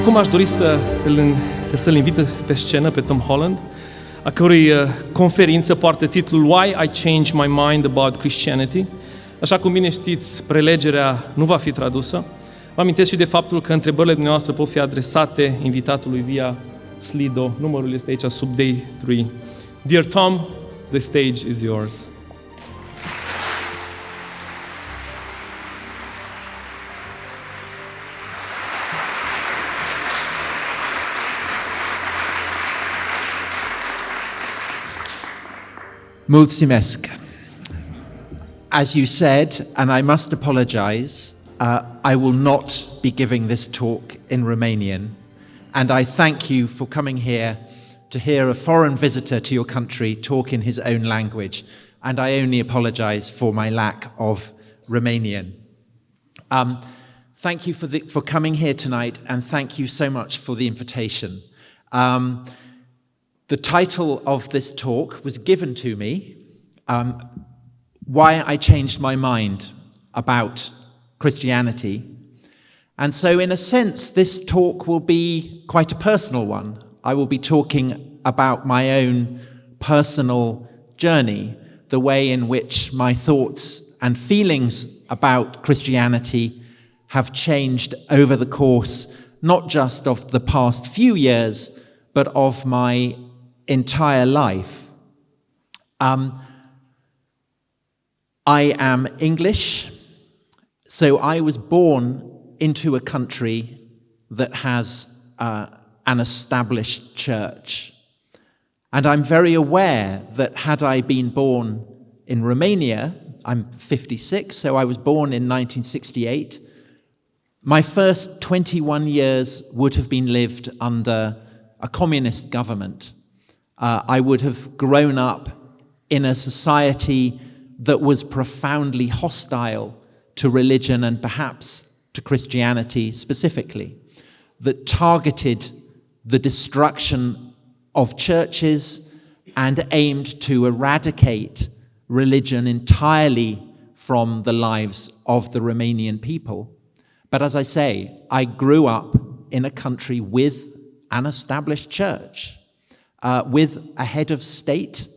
Acum aș dori să-l invit pe scenă pe Tom Holland, a cărui conferință poartă titlul Why I Changed My Mind About Christianity. Așa cum bine știți, prelegerea nu va fi tradusă. Vă amintesc și de faptul că întrebările dumneavoastră pot fi adresate invitatului via Slido. Numărul este aici sub Day 3. Dear Tom, the stage is yours. Mulțumesc. As you said, and I must apologize, I will not be giving this talk in Romanian, and I thank you for coming here to hear a foreign visitor to your country talk in his own language, and I only apologize for my lack of Romanian. Thank you for coming here tonight, and thank you so much for the invitation. The title of this talk was given to me, Why I Changed My Mind About Christianity. And so in a sense, this talk will be quite a personal one. I will be talking about my own personal journey, the way in which my thoughts and feelings about Christianity have changed over the course, not just of the past few years, but of my entire life. I am English, so I was born into a country that has an established church. And I'm very aware that had I been born in Romania, I'm 56, so I was born in 1968, my first 21 years would have been lived under a communist government. I would have grown up in a society that was profoundly hostile to religion and perhaps to Christianity specifically, that targeted the destruction of churches and aimed to eradicate religion entirely from the lives of the Romanian people. But as I say, I grew up in a country with an established church, with a head of state,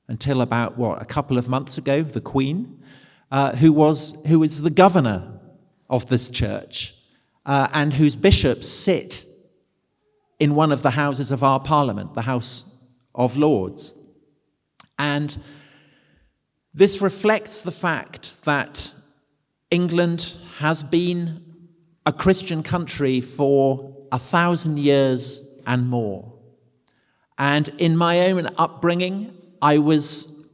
until about, a couple of months ago, the Queen, who is the governor of this church, and whose bishops sit in one of the houses of our parliament, the House of Lords. And this reflects the fact that England has been a Christian country for 1,000 years and more. And in my own upbringing, I was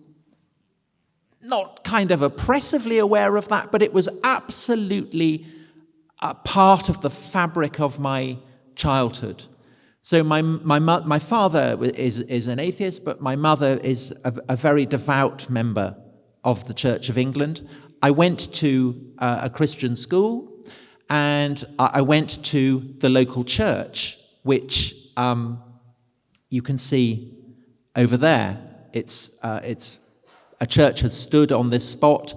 not kind of oppressively aware of that, but it was absolutely a part of the fabric of my childhood. So my father is an atheist, but my mother is a very devout member of the Church of England. I went to a Christian school, and I went to the local church, which you can see over there. It's a church has stood on this spot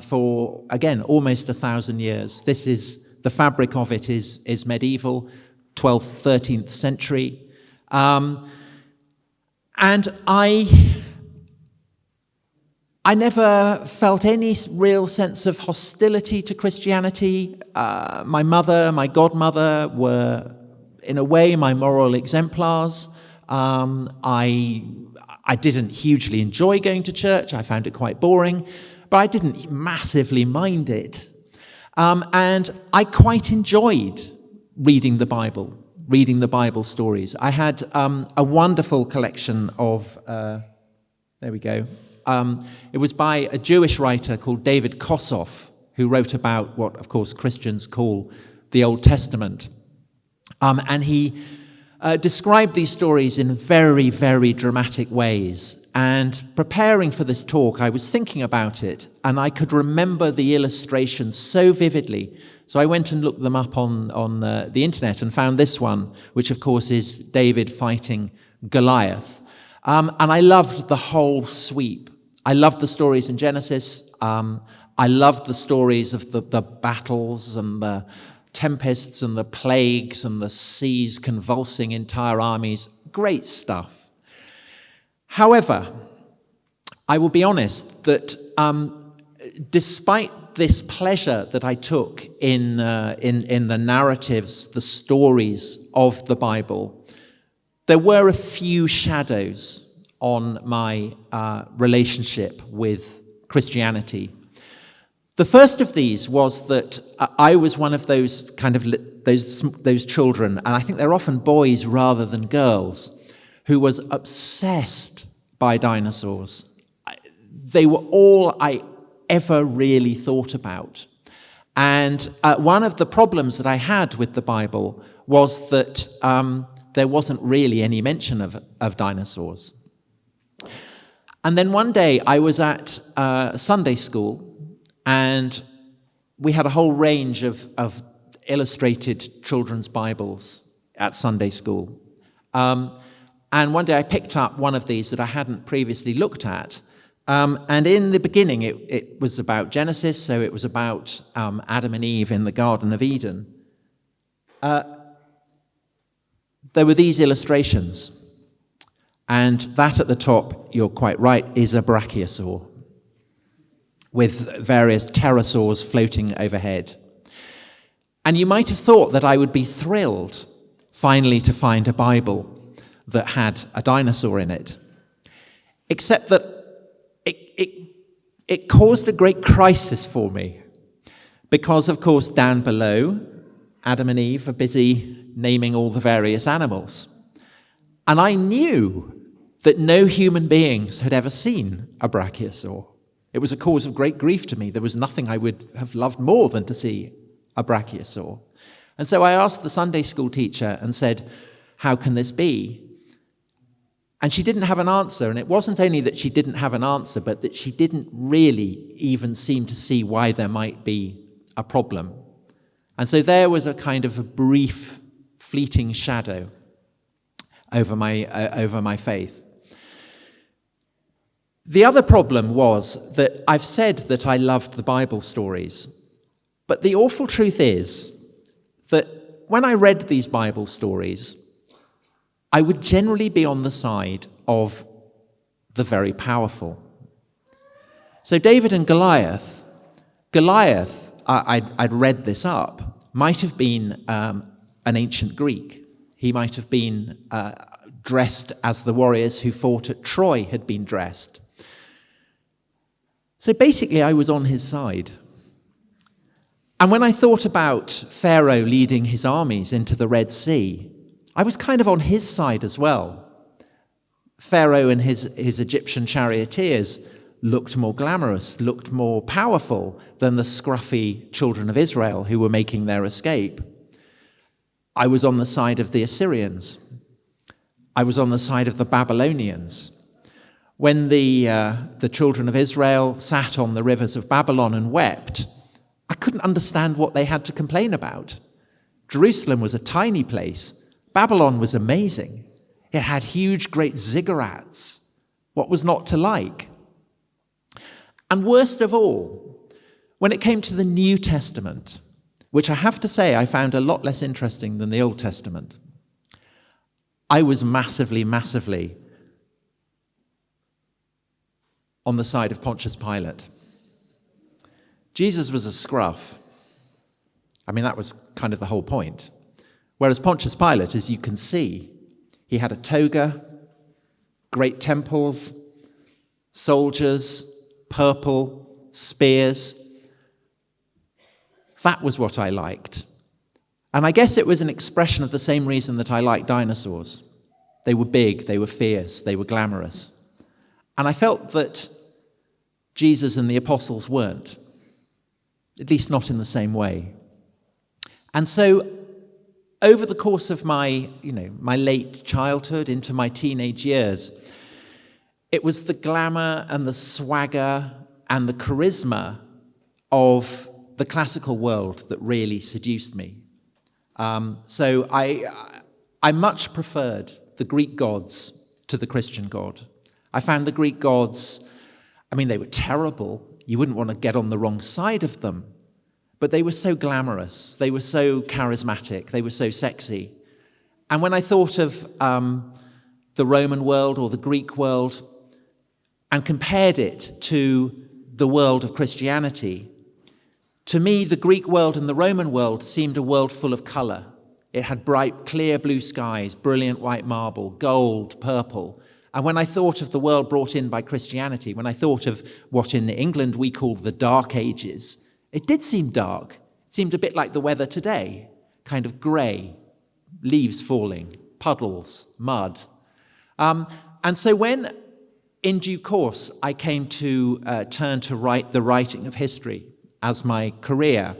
for, again, almost 1,000 years. This is, the fabric of it is medieval, 12th, 13th century. And I never felt any real sense of hostility to Christianity. My mother, my godmother were, in a way, my moral exemplars. I didn't hugely enjoy going to church. I found it quite boring, but I didn't massively mind it. And I quite enjoyed reading the Bible stories. I had a wonderful collection of, there we go. It was by a Jewish writer called David Kossoff, who wrote about what, of course, Christians call the Old Testament. And he described these stories in very, very dramatic ways. And preparing for this talk, I was thinking about it, and I could remember the illustrations so vividly. So I went and looked them up on the internet and found this one, which, of course, is David fighting Goliath. And I loved the whole sweep. I loved the stories in Genesis. I loved the stories of the battles and the tempests and the plagues and the seas convulsing entire armies. Great stuff. However, I will be honest that despite this pleasure that I took in the narratives, the stories of the Bible, there were a few shadows on my relationship with Christianity. The first of these was that I was one of those those children, and I think they're often boys rather than girls, who was obsessed by dinosaurs. They were all I ever really thought about. And one of the problems that I had with the Bible was that there wasn't really any mention of dinosaurs. And then one day I was at Sunday school, and we had a whole range of illustrated children's Bibles at Sunday school. And one day I picked up one of these that I hadn't previously looked at. And in the beginning, it was about Genesis, so it was about Adam and Eve in the Garden of Eden. There were these illustrations. And that at the top, you're quite right, is a brachiosaur, with various pterosaurs floating overhead. And you might have thought that I would be thrilled finally to find a Bible that had a dinosaur in it, except that it caused a great crisis for me, because, of course, down below, Adam and Eve are busy naming all the various animals. And I knew that no human beings had ever seen a brachiosaur. It was a cause of great grief to me. There was nothing I would have loved more than to see a brachiosaur. And so I asked the Sunday school teacher and said, "How can this be?" And she didn't have an answer. And it wasn't only that she didn't have an answer, but that she didn't really even seem to see why there might be a problem. And so there was a kind of a brief, fleeting shadow over my faith. The other problem was that I've said that I loved the Bible stories, but the awful truth is that when I read these Bible stories, I would generally be on the side of the very powerful. So David and Goliath, I'd read this up, might have been an ancient Greek. He might have been dressed as the warriors who fought at Troy had been dressed. So basically, I was on his side. And when I thought about Pharaoh leading his armies into the Red Sea, I was kind of on his side as well. Pharaoh and his Egyptian charioteers looked more glamorous, looked more powerful than the scruffy children of Israel who were making their escape. I was on the side of the Assyrians. I was on the side of the Babylonians. When the children of Israel sat on the rivers of Babylon and wept, I couldn't understand what they had to complain about. Jerusalem was a tiny place. Babylon was amazing. It had huge, great ziggurats. What was not to like? And worst of all, when it came to the New Testament, which I have to say I found a lot less interesting than the Old Testament, I was massively, massively on the side of Pontius Pilate. Jesus was a scruff. I mean, that was kind of the whole point. Whereas Pontius Pilate, as you can see, he had a toga, great temples, soldiers, purple, spears. That was what I liked. And I guess it was an expression of the same reason that I liked dinosaurs. They were big, they were fierce, they were glamorous. And I felt that Jesus and the apostles weren't, at least not in the same way. And so over the course of my late childhood into my teenage years, it was the glamour and the swagger and the charisma of the classical world that really seduced me. So I much preferred the Greek gods to the Christian God. I found the Greek gods, I mean, they were terrible. You wouldn't want to get on the wrong side of them. but they were so glamorous, they were so charismatic, they were so sexy. And when I thought of the Roman world or the Greek world and compared it to the world of Christianity, to me, the Greek world and the Roman world seemed a world full of colour. It had bright, clear blue skies, brilliant white marble, gold, purple. And when I thought of the world brought in by Christianity, when I thought of what in England we call the Dark Ages, it did seem dark. It seemed a bit like the weather today, kind of grey, leaves falling, puddles, mud. And so when, in due course, I came to turn to write the writing of history as my career,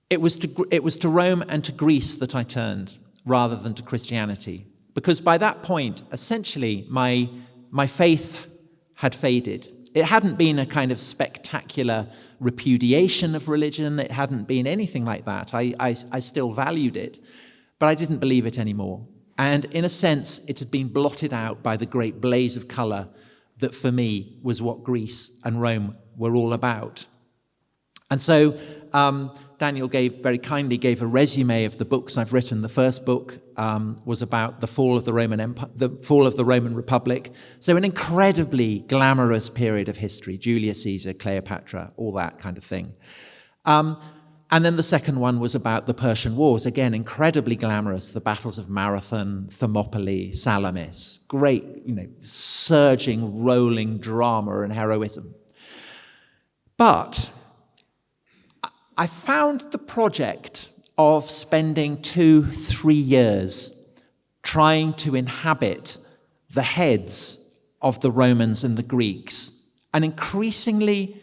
it was to Rome and to Greece that I turned, rather than to Christianity. Because by that point, essentially, my faith had faded. It hadn't been a kind of spectacular repudiation of religion. It hadn't been anything like that. I still valued it, but I didn't believe it anymore. And in a sense, it had been blotted out by the great blaze of colour that for me was what Greece and Rome were all about. And so Daniel very kindly gave a resume of the books I've written. The first book was about the fall of the Roman Empire, the fall of the Roman Republic. So an incredibly glamorous period of history: Julius Caesar, Cleopatra, all that kind of thing. And then the second one was about the Persian Wars. Again, incredibly glamorous: the battles of Marathon, Thermopylae, Salamis. Great, surging, rolling drama and heroism. But I found the project of spending 2-3 years trying to inhabit the heads of the Romans and the Greeks an increasingly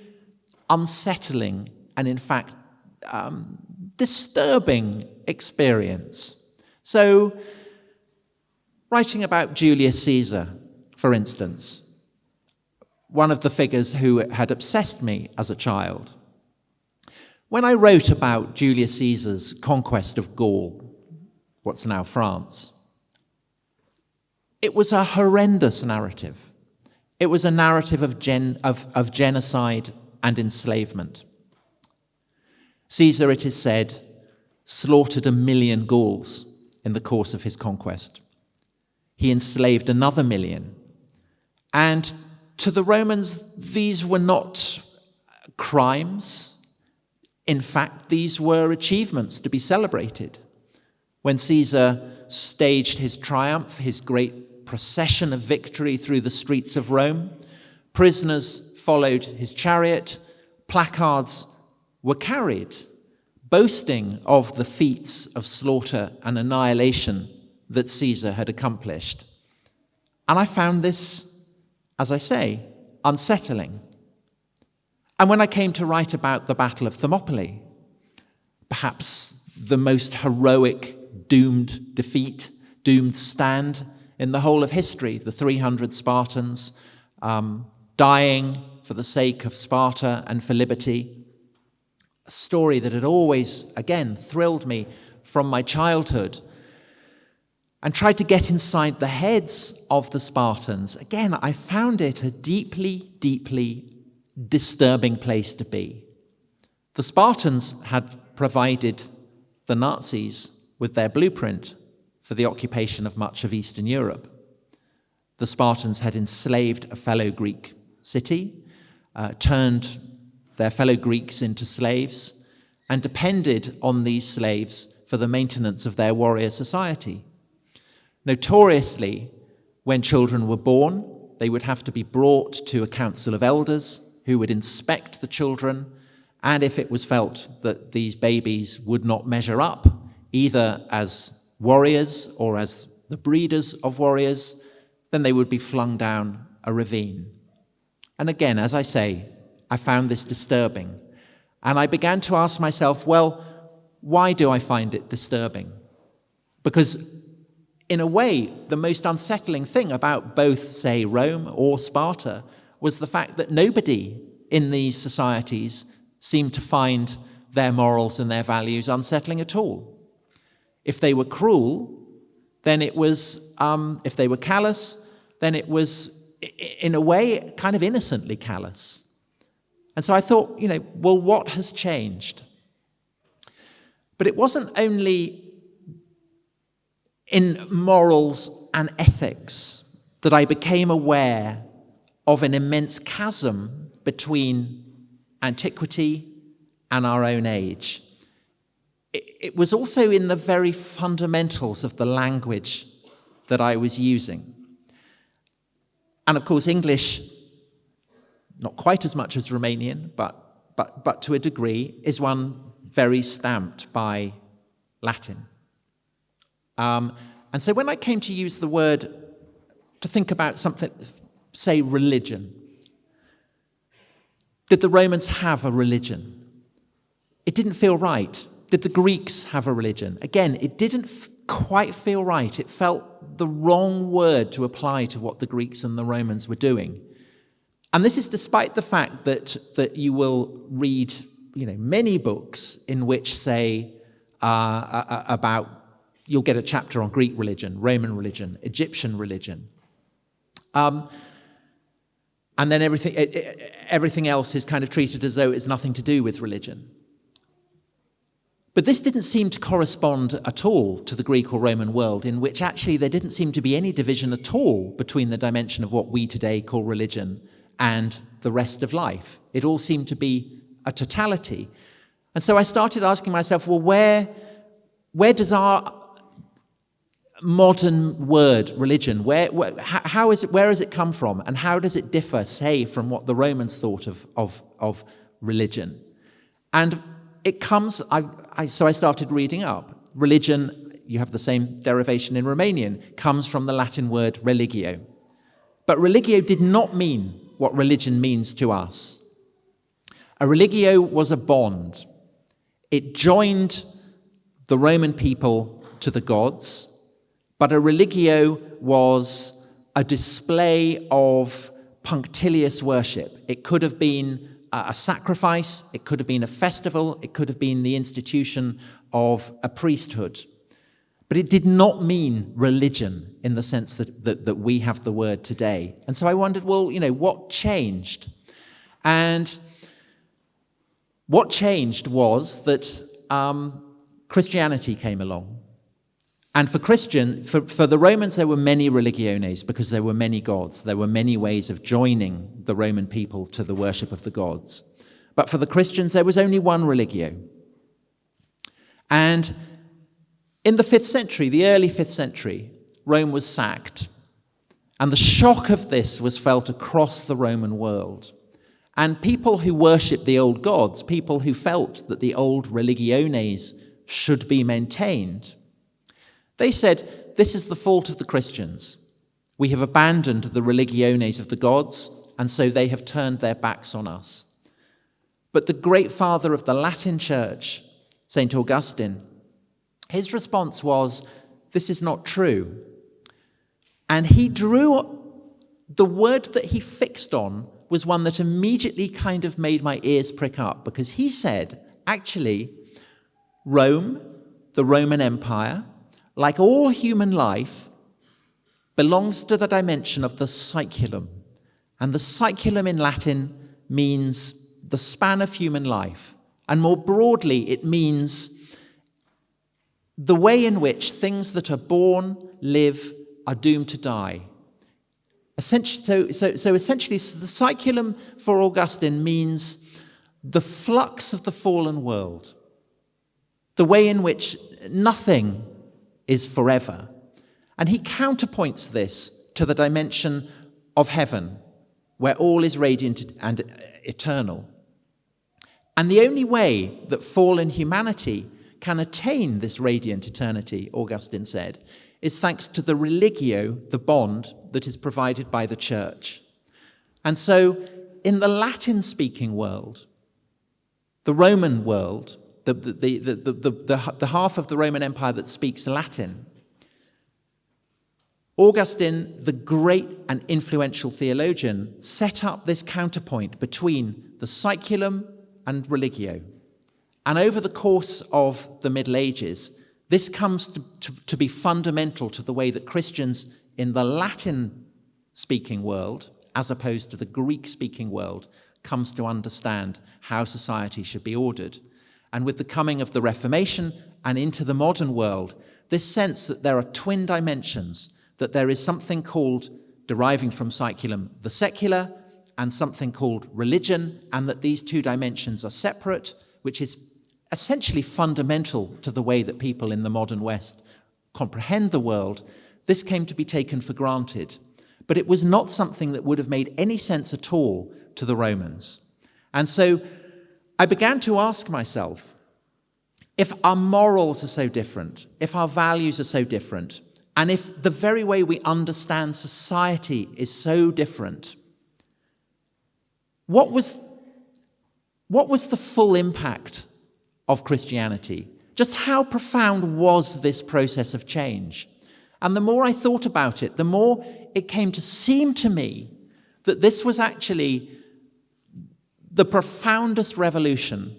unsettling and, in fact, disturbing experience. So, writing about Julius Caesar, for instance, one of the figures who had obsessed me as a child, when I wrote about Julius Caesar's conquest of Gaul, what's now France, it was a horrendous narrative. It was a narrative of genocide and enslavement. Caesar, it is said, slaughtered 1 million Gauls in the course of his conquest. He enslaved another 1 million. And to the Romans, these were not crimes. In fact, these were achievements to be celebrated. When Caesar staged his triumph, his great procession of victory through the streets of Rome, prisoners followed his chariot, placards were carried, boasting of the feats of slaughter and annihilation that Caesar had accomplished. And I found this, as I say, unsettling. And when I came to write about the Battle of Thermopylae, perhaps the most heroic doomed defeat, doomed stand in the whole of history, the 300 Spartans dying for the sake of Sparta and for liberty, a story that had always, again, thrilled me from my childhood, and tried to get inside the heads of the Spartans. Again, I found it a deeply, deeply disturbing place to be. The Spartans had provided the Nazis with their blueprint for the occupation of much of Eastern Europe. The Spartans had enslaved a fellow Greek city, turned their fellow Greeks into slaves, and depended on these slaves for the maintenance of their warrior society. Notoriously, when children were born, they would have to be brought to a council of elders who would inspect the children, and if it was felt that these babies would not measure up, either as warriors or as the breeders of warriors, then they would be flung down a ravine. And again, as I say, I found this disturbing. And I began to ask myself, well, why do I find it disturbing? Because in a way, the most unsettling thing about both, say, Rome or Sparta was the fact that nobody in these societies seemed to find their morals and their values unsettling at all. If they were cruel, then it was, if they were callous, then it was, in a way, kind of innocently callous. And so I thought, well, what has changed? But it wasn't only in morals and ethics that I became aware of an immense chasm between antiquity and our own age. It was also in the very fundamentals of the language that I was using. And of course, English, not quite as much as Romanian, but to a degree, is one very stamped by Latin. And so when I came to use the word, to think about something, say religion, did the Romans have a religion? It didn't feel right. Did the Greeks have a religion? Again, it didn't quite feel right. It felt the wrong word to apply to what the Greeks and the Romans were doing. And this is despite the fact that you will read, many books in which say about, you'll get a chapter on Greek religion, Roman religion, Egyptian religion. And then everything else is kind of treated as though it's nothing to do with religion. But this didn't seem to correspond at all to the Greek or Roman world, in which actually there didn't seem to be any division at all between the dimension of what we today call religion and the rest of life. It all seemed to be a totality. And so I started asking myself, well, where does our modern word religion, where has it come from, and how does it differ, say, from what the Romans thought of religion? And it comes, so I started reading up. Religion, you have the same derivation in Romanian, comes from the Latin word religio. But religio did not mean what religion means to us. A religio was a bond. It joined the Roman people to the gods, but a religio was a display of punctilious worship. It could have been a sacrifice, it could have been a festival, it could have been the institution of a priesthood. But it did not mean religion in the sense that we have the word today. And so I wondered, well, what changed? And what changed was that Christianity came along. And for the Romans, there were many religiones because there were many gods. There were many ways of joining the Roman people to the worship of the gods. But for the Christians, there was only one religio. And in the 5th century, the early 5th century, Rome was sacked. And the shock of this was felt across the Roman world. And people who worshipped the old gods, people who felt that the old religiones should be maintained, they said, this is the fault of the Christians. We have abandoned the religiones of the gods, and so they have turned their backs on us. But the great father of the Latin Church, St. Augustine, his response was, this is not true. And he the word that he fixed on was one that immediately kind of made my ears prick up, because he said, actually, Rome, the Roman Empire, like all human life, belongs to the dimension of the saeculum. And the saeculum in Latin means the span of human life. And more broadly, it means the way in which things that are born, live, are doomed to die. Essentially, so essentially, the saeculum for Augustine means the flux of the fallen world, the way in which nothing is forever. And he counterpoints this to the dimension of heaven, where all is radiant and eternal. And the only way that fallen humanity can attain this radiant eternity, Augustine said, is thanks to the religio, the bond that is provided by the church. And so in the Latin-speaking world, the Roman world, the half of the Roman Empire that speaks Latin, Augustine, the great and influential theologian, set up this counterpoint between the saeculum and religio. And over the course of the Middle Ages, this comes to be fundamental to the way that Christians in the Latin-speaking world, as opposed to the Greek-speaking world, comes to understand how society should be ordered. And with the coming of the Reformation and into the modern world, this sense that there are twin dimensions, that there is something called, deriving from saeculum, the secular, and something called religion, and that these two dimensions are separate, which is essentially fundamental to the way that people in the modern West comprehend the world, this came to be taken for granted. But it was not something that would have made any sense at all to the Romans. And so I began to ask myself, if our morals are so different, if our values are so different, and if the very way we understand society is so different, what was the full impact of Christianity? Just how profound was this process of change? And the more I thought about it, the more it came to seem to me that this was actually the profoundest revolution,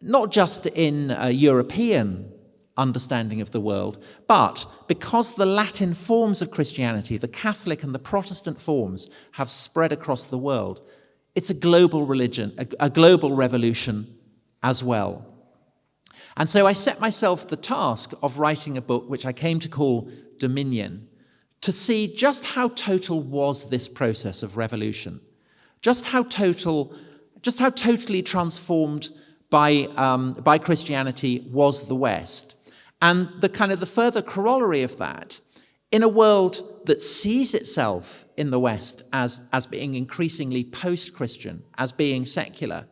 not just in a European understanding of the world, but because the Latin forms of Christianity, the Catholic and the Protestant forms, have spread across the world. It's a global religion, a global revolution as well. And so I set myself the task of writing a book which I came to call Dominion, to see just how total was this process of revolution, just how totally transformed by Christianity was the West. And the further corollary of that, in a world that sees itself in the West as being increasingly post-Christian, as being secular,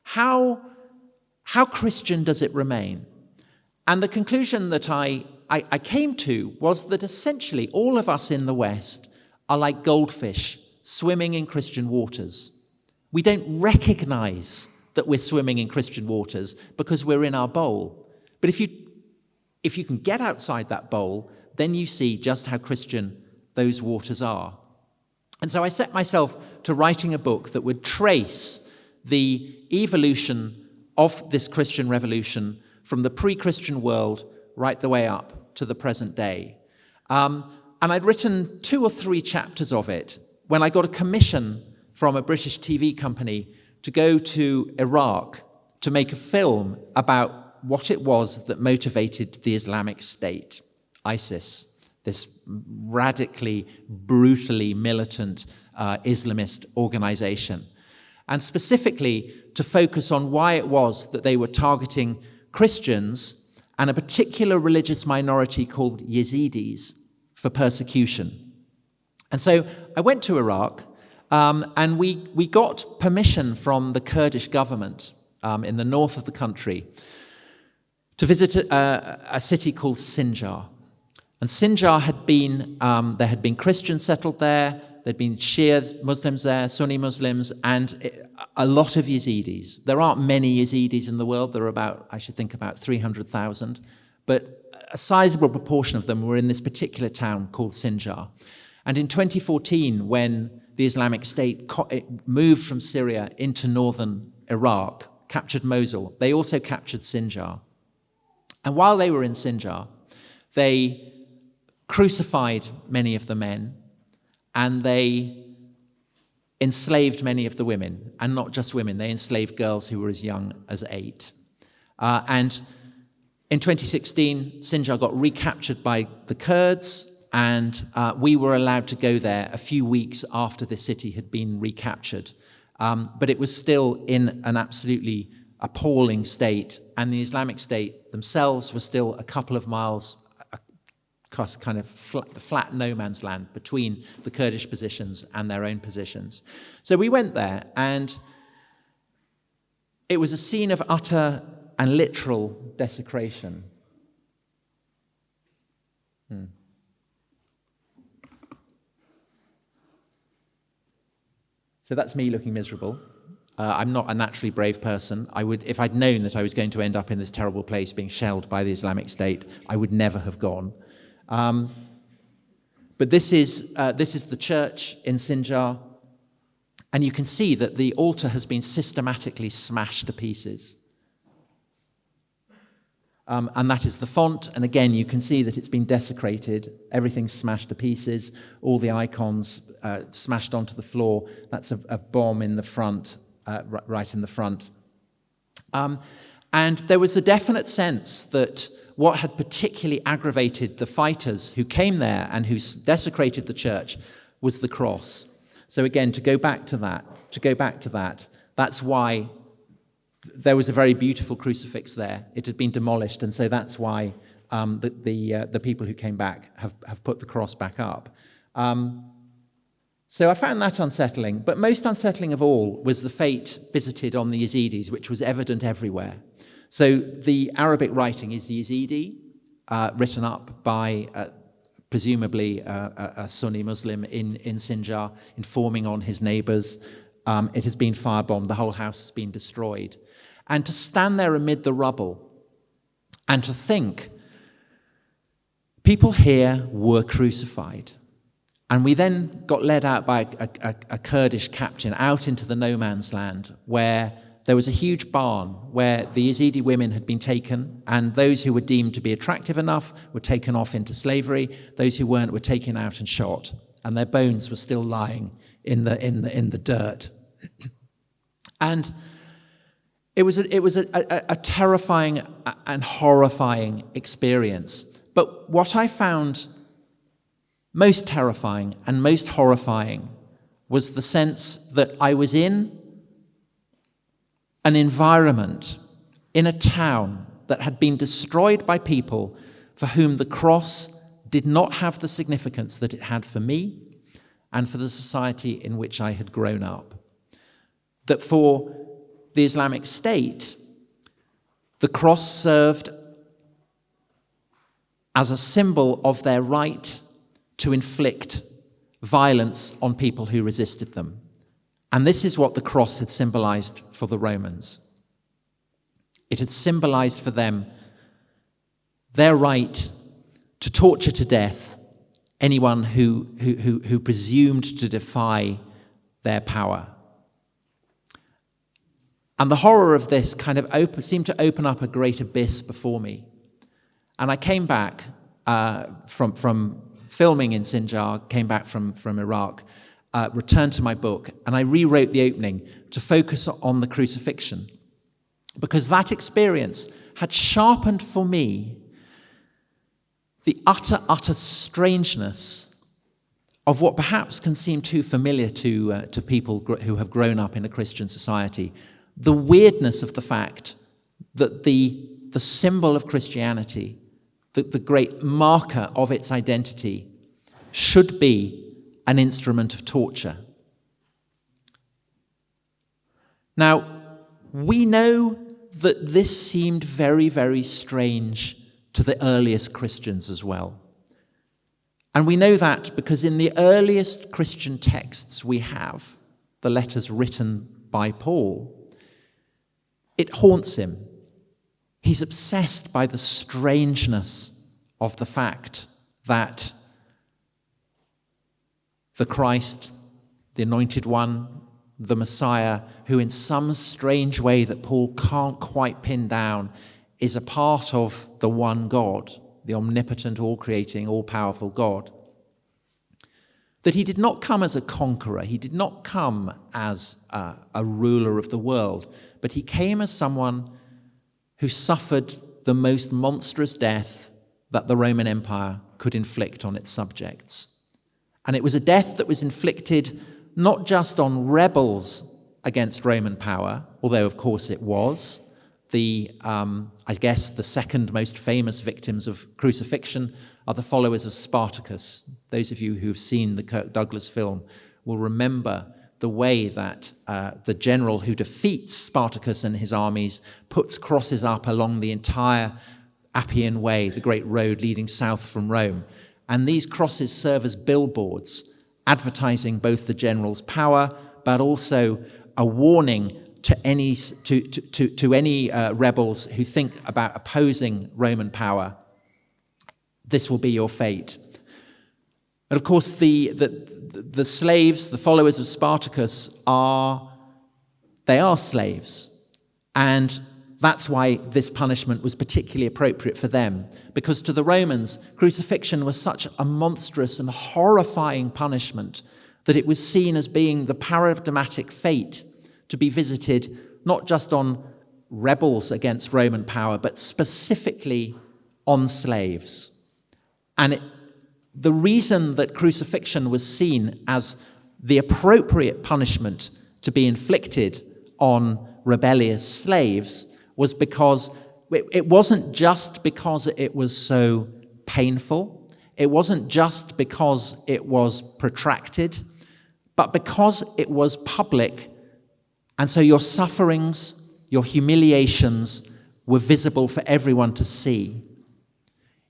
how Christian does it remain? And the conclusion that I came to was that essentially all of us in the West are like goldfish swimming in Christian waters. We don't recognize that we're swimming in Christian waters because we're in our bowl. But if you can get outside that bowl, then you see just how Christian those waters are. And so I set myself to writing a book that would trace the evolution of this Christian revolution from the pre-Christian world right the way up to the present day. And I'd written 2 or 3 chapters of it when I got a commission from a British TV company to go to Iraq to make a film about what it was that motivated the Islamic State, ISIS, this radically, brutally militant Islamist organization. And specifically to focus on why it was that they were targeting Christians and a particular religious minority called Yazidis for persecution. And so I went to Iraq, and we got permission from the Kurdish government in the north of the country to visit a city called Sinjar. And Sinjar had been, there had been Christians settled there, there'd been Shia Muslims there, Sunni Muslims, and a lot of Yazidis. There aren't many Yazidis in the world. There are about 300,000. But a sizable proportion of them were in this particular town called Sinjar. And in 2014, when the Islamic State moved from Syria into northern Iraq, captured Mosul, they also captured Sinjar. And while they were in Sinjar, they crucified many of the men, and they enslaved many of the women, and not just women, they enslaved girls who were as young as 8. And in 2016, Sinjar got recaptured by the Kurds, and we were allowed to go there a few weeks after the city had been recaptured. But it was still in an absolutely appalling state, and the Islamic State themselves were still a couple of miles across kind of flat no man's land between the Kurdish positions and their own positions. So we went there, and it was a scene of utter and literal desecration. So that's me looking miserable. I'm not a naturally brave person. If I'd known that I was going to end up in this terrible place being shelled by the Islamic State, I would never have gone. But this is the church in Sinjar, and you can see that the altar has been systematically smashed to pieces. And that is the font, and again you can see that it's been desecrated, everything's smashed to pieces, all the icons smashed onto the floor. That's a bomb in the front right in the front. And there was a definite sense that what had particularly aggravated the fighters who came there and who desecrated the church was the cross. So again, to go back to that, that's why there was a very beautiful crucifix there. It had been demolished, and so that's why the people who came back have put the cross back up. So I found that unsettling, but most unsettling of all was the fate visited on the Yazidis, which was evident everywhere. So the Arabic writing is Yazidi, written up by presumably a Sunni Muslim in Sinjar, informing on his neighbors. It has been firebombed, the whole house has been destroyed. And to stand there amid the rubble and to think, people here were crucified. And we then got led out by a Kurdish captain out into the no man's land, where there was a huge barn where the Yazidi women had been taken, and those who were deemed to be attractive enough were taken off into slavery. Those who weren't were taken out and shot, and their bones were still lying in the dirt. And it was a terrifying and horrifying experience. But what I found most terrifying and most horrifying was the sense that I was in an environment, in a town that had been destroyed by people for whom the cross did not have the significance that it had for me and for the society in which I had grown up. That for the Islamic State, the cross served as a symbol of their right to inflict violence on people who resisted them. And this is what the cross had symbolized for the Romans. It had symbolized for them their right to torture to death anyone who presumed to defy their power. And the horror of this kind of seemed to open up a great abyss before me. And I came back from filming in Sinjar, came back from Iraq, returned to my book, and I rewrote the opening to focus on the crucifixion, because that experience had sharpened for me the utter strangeness of what perhaps can seem too familiar to people who have grown up in a Christian society, the weirdness of the fact that the symbol of Christianity, the great marker of its identity, should be an instrument of torture. Now, we know that this seemed very, very strange to the earliest Christians as well. And we know that because in the earliest Christian texts we have, the letters written by Paul, it haunts him. He's obsessed by the strangeness of the fact that the Christ, the Anointed One, the Messiah, who in some strange way that Paul can't quite pin down, is a part of the one God, the omnipotent, all-creating, all-powerful God. That he did not come as a conqueror, he did not come as a ruler of the world, but he came as someone who suffered the most monstrous death that the Roman Empire could inflict on its subjects. And it was a death that was inflicted not just on rebels against Roman power, although of course it was. I guess the second most famous victims of crucifixion are the followers of Spartacus. Those of you who've seen the Kirk Douglas film will remember the way that the general who defeats Spartacus and his armies puts crosses up along the entire Appian Way, the great road leading south from Rome. And these crosses serve as billboards, advertising both the general's power, but also a warning to any rebels who think about opposing Roman power. This will be your fate. And of course, the slaves, the followers of Spartacus, are slaves. And that's why this punishment was particularly appropriate for them, because to the Romans, crucifixion was such a monstrous and horrifying punishment that it was seen as being the paradigmatic fate to be visited not just on rebels against Roman power, but specifically on slaves. And the reason that crucifixion was seen as the appropriate punishment to be inflicted on rebellious slaves was because it wasn't just because it was so painful, it wasn't just because it was protracted, but because it was public, and so your sufferings, your humiliations were visible for everyone to see.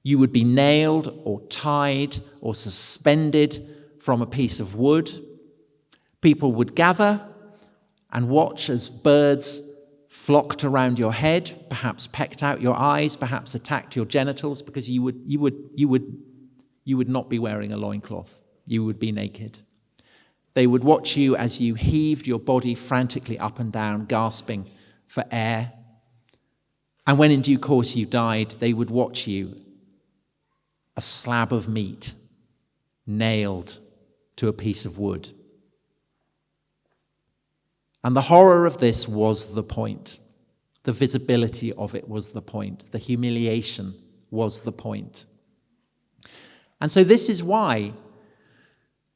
You would be nailed or tied or suspended from a piece of wood. People would gather and watch as birds flocked around your head, perhaps pecked out your eyes, perhaps attacked your genitals, because you would not be wearing a loincloth. You would be naked. They would watch you as you heaved your body frantically up and down, gasping for air. And when in due course you died, they would watch you, a slab of meat, nailed to a piece of wood. And the horror of this was the point. The visibility of it was the point. The humiliation was the point. And so this is why,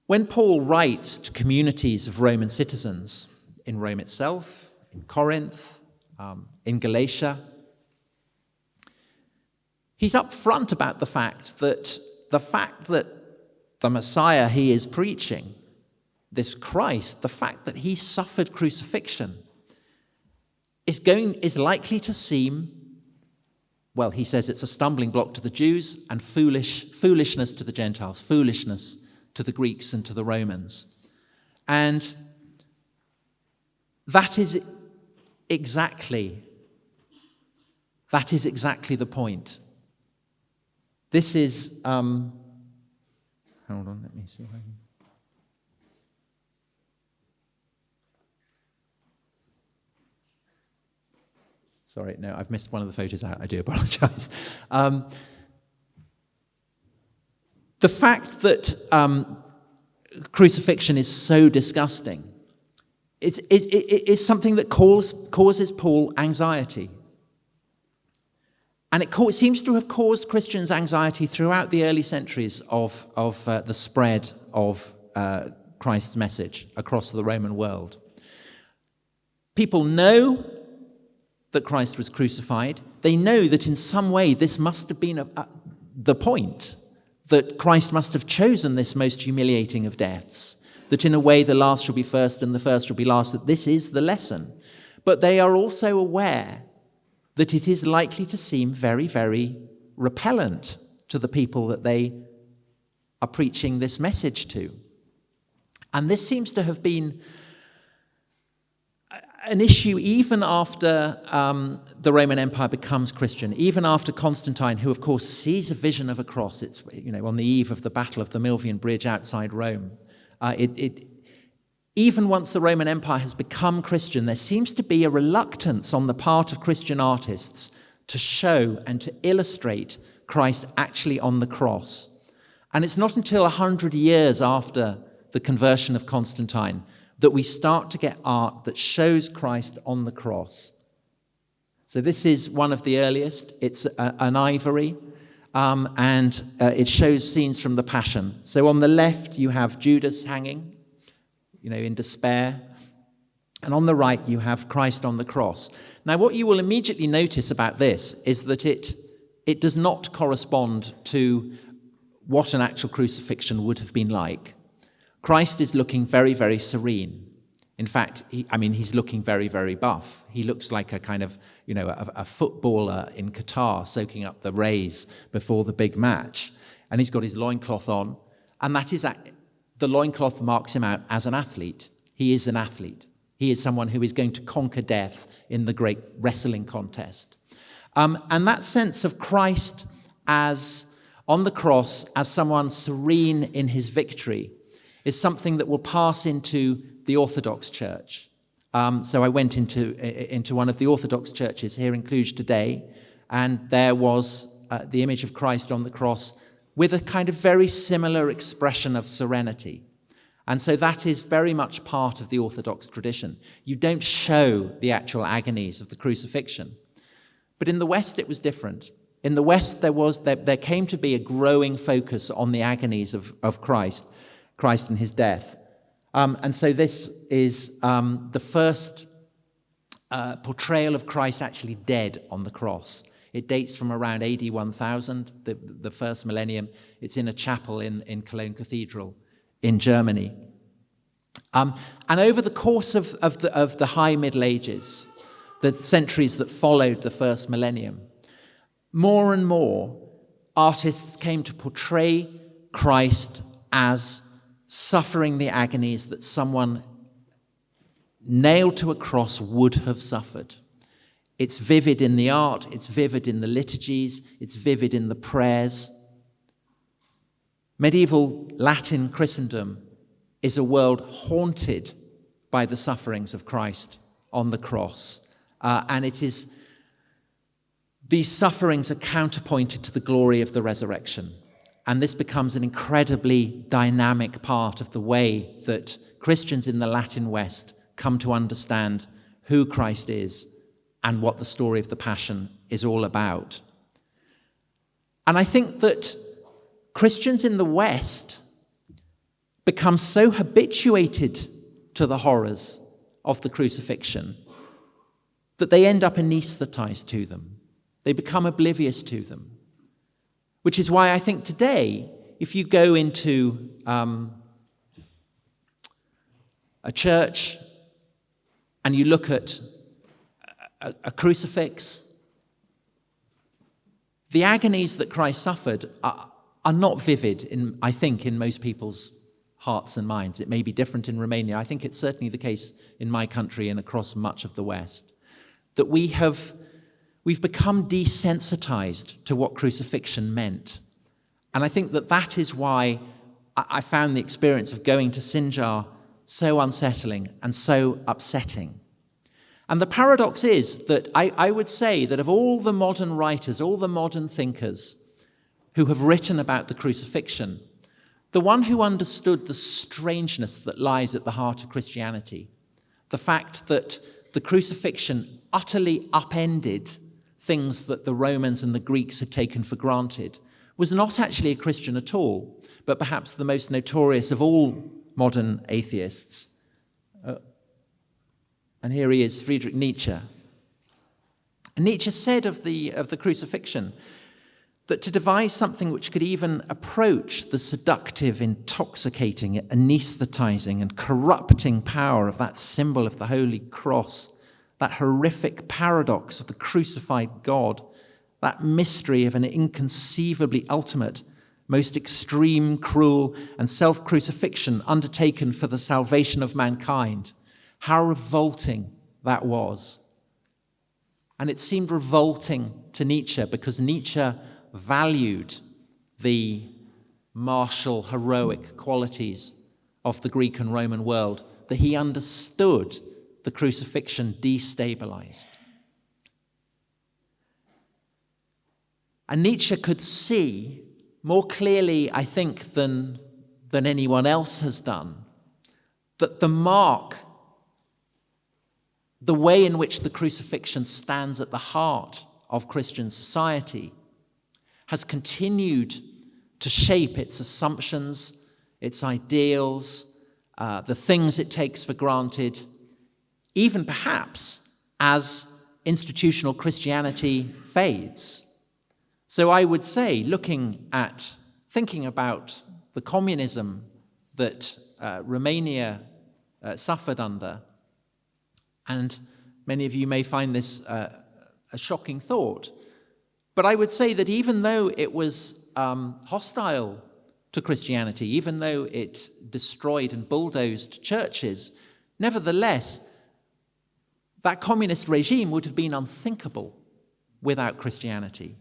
when Paul writes to communities of Roman citizens in Rome itself, in Corinth, in Galatia, he's upfront about the fact that the Messiah he is preaching, this Christ, the fact that he suffered crucifixion, is likely to seem, well, he says it's a stumbling block to the Jews and foolishness to the Gentiles, foolishness to the Greeks and to the Romans. And that is exactly the point. This is, hold on, let me see if I can. Sorry, no, I've missed one of the photos out. I do apologize. The fact that crucifixion is so disgusting is something that causes Paul anxiety. And it seems to have caused Christians anxiety throughout the early centuries of the spread of Christ's message across the Roman world. People know that Christ was crucified. They know that in some way this must have been the point, that Christ must have chosen this most humiliating of deaths, that in a way the last shall be first and the first shall be last, that this is the lesson. But they are also aware that it is likely to seem very, very repellent to the people that they are preaching this message to. And this seems to have been an issue even after the Roman Empire becomes Christian, even after Constantine, who of course sees a vision of a cross. It's on the eve of the Battle of the Milvian Bridge outside Rome. Even once the Roman Empire has become Christian, there seems to be a reluctance on the part of Christian artists to show and to illustrate Christ actually on the cross. And it's not until 100 years after the conversion of Constantine that we start to get art that shows Christ on the cross. So this is one of the earliest. It's an ivory, and it shows scenes from the Passion. So on the left, you have Judas hanging, in despair. And on the right, you have Christ on the cross. Now, what you will immediately notice about this is that it does not correspond to what an actual crucifixion would have been like. Christ is looking very, very serene. In fact, he's looking very, very buff. He looks like a kind of, a footballer in Qatar soaking up the rays before the big match. And he's got his loincloth on. And the loincloth marks him out as an athlete. He is an athlete. He is someone who is going to conquer death in the great wrestling contest. And that sense of Christ as on the cross, as someone serene in his victory, is something that will pass into the Orthodox Church. So I went into one of the Orthodox churches here in Cluj today, and there was the image of Christ on the cross with a kind of very similar expression of serenity. And so that is very much part of the Orthodox tradition. You don't show the actual agonies of the crucifixion. But in the West, it was different. In the West, there came to be a growing focus on the agonies of Christ and his death. And so this is the first portrayal of Christ actually dead on the cross. It dates from around AD 1000, the first millennium. It's in a chapel in Cologne Cathedral in Germany. And over the course of the High Middle Ages, the centuries that followed the first millennium, more and more artists came to portray Christ as suffering the agonies that someone nailed to a cross would have suffered. It's vivid in the art, it's vivid in the liturgies, it's vivid in the prayers. Medieval Latin Christendom is a world haunted by the sufferings of Christ on the cross. And it is, these sufferings are counterpointed to the glory of the resurrection. And this becomes an incredibly dynamic part of the way that Christians in the Latin West come to understand who Christ is and what the story of the Passion is all about. And I think that Christians in the West become so habituated to the horrors of the crucifixion that they end up anesthetized to them. They become oblivious to them. Which is why I think today, if you go into a church and you look at a crucifix, the agonies that Christ suffered are not vivid, I think, in most people's hearts and minds. It may be different in Romania. I think it's certainly the case in my country and across much of the West, that we've become desensitized to what crucifixion meant. And I think that is why I found the experience of going to Sinjar so unsettling and so upsetting. And the paradox is that I would say that of all the modern writers, all the modern thinkers who have written about the crucifixion, the one who understood the strangeness that lies at the heart of Christianity, the fact that the crucifixion utterly upended things that the Romans and the Greeks had taken for granted, was not actually a Christian at all, but perhaps the most notorious of all modern atheists. And here he is, Friedrich Nietzsche. And Nietzsche said of the crucifixion that to devise something which could even approach the seductive, intoxicating, anesthetizing, and corrupting power of that symbol of the Holy Cross, that horrific paradox of the crucified God, that mystery of an inconceivably ultimate, most extreme, cruel, and self-crucifixion undertaken for the salvation of mankind, how revolting that was. And it seemed revolting to Nietzsche because Nietzsche valued the martial, heroic qualities of the Greek and Roman world, that he understood the crucifixion destabilized. And Nietzsche could see more clearly, I think, than anyone else has done, that the way in which the crucifixion stands at the heart of Christian society has continued to shape its assumptions, its ideals, the things it takes for granted, even perhaps as institutional Christianity fades. So I would say, thinking about the communism that Romania suffered under, and many of you may find this a shocking thought, but I would say that even though it was hostile to Christianity, even though it destroyed and bulldozed churches, nevertheless, that communist regime would have been unthinkable without Christianity.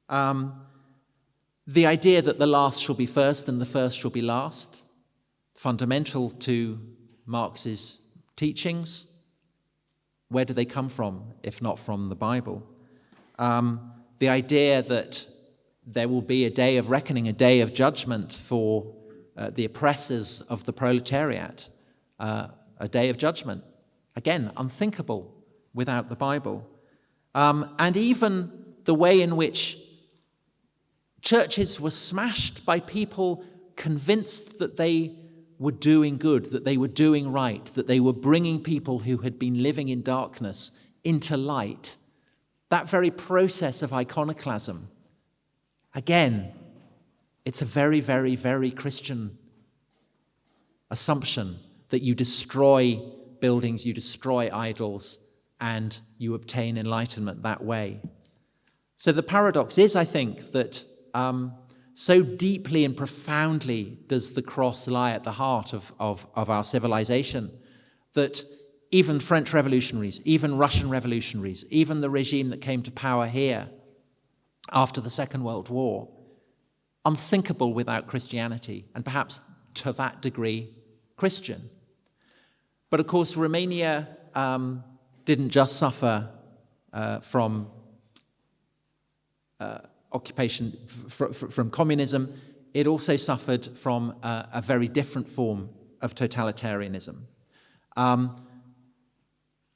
The idea that the last shall be first and the first shall be last, fundamental to Marx's teachings. Where do they come from, if not from the Bible? The idea that there will be a day of reckoning, a day of judgment for the oppressors of the proletariat, a day of judgment. Again, unthinkable without the Bible. And even the way in which churches were smashed by people convinced that they were doing good, that they were doing right, that they were bringing people who had been living in darkness into light. That very process of iconoclasm, again, it's a very, very, very Christian assumption that you destroy buildings, you destroy idols, and you obtain enlightenment that way. So the paradox is, I think, that so deeply and profoundly does the cross lie at the heart of our civilization that even French revolutionaries, even Russian revolutionaries, even the regime that came to power here after the Second World War, unthinkable without Christianity, and perhaps to that degree Christian. But of course, Romania didn't just suffer from occupation, from communism. It also suffered from a very different form of totalitarianism.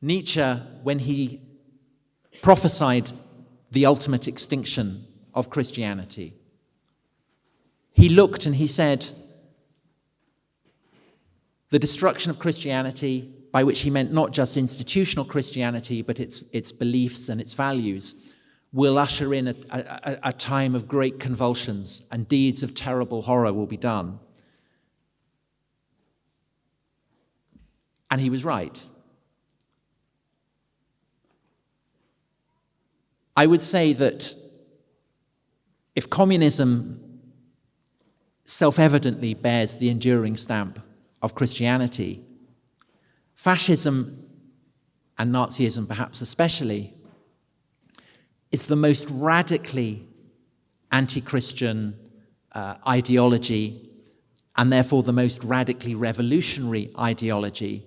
Nietzsche, when he prophesied the ultimate extinction of Christianity, he looked and he said, the destruction of Christianity, by which he meant not just institutional Christianity, but its beliefs and its values, will usher in a time of great convulsions, and deeds of terrible horror will be done. And he was right. I would say that if communism self-evidently bears the enduring stamp of Christianity, fascism, and Nazism perhaps especially, is the most radically anti-Christian ideology, and therefore the most radically revolutionary ideology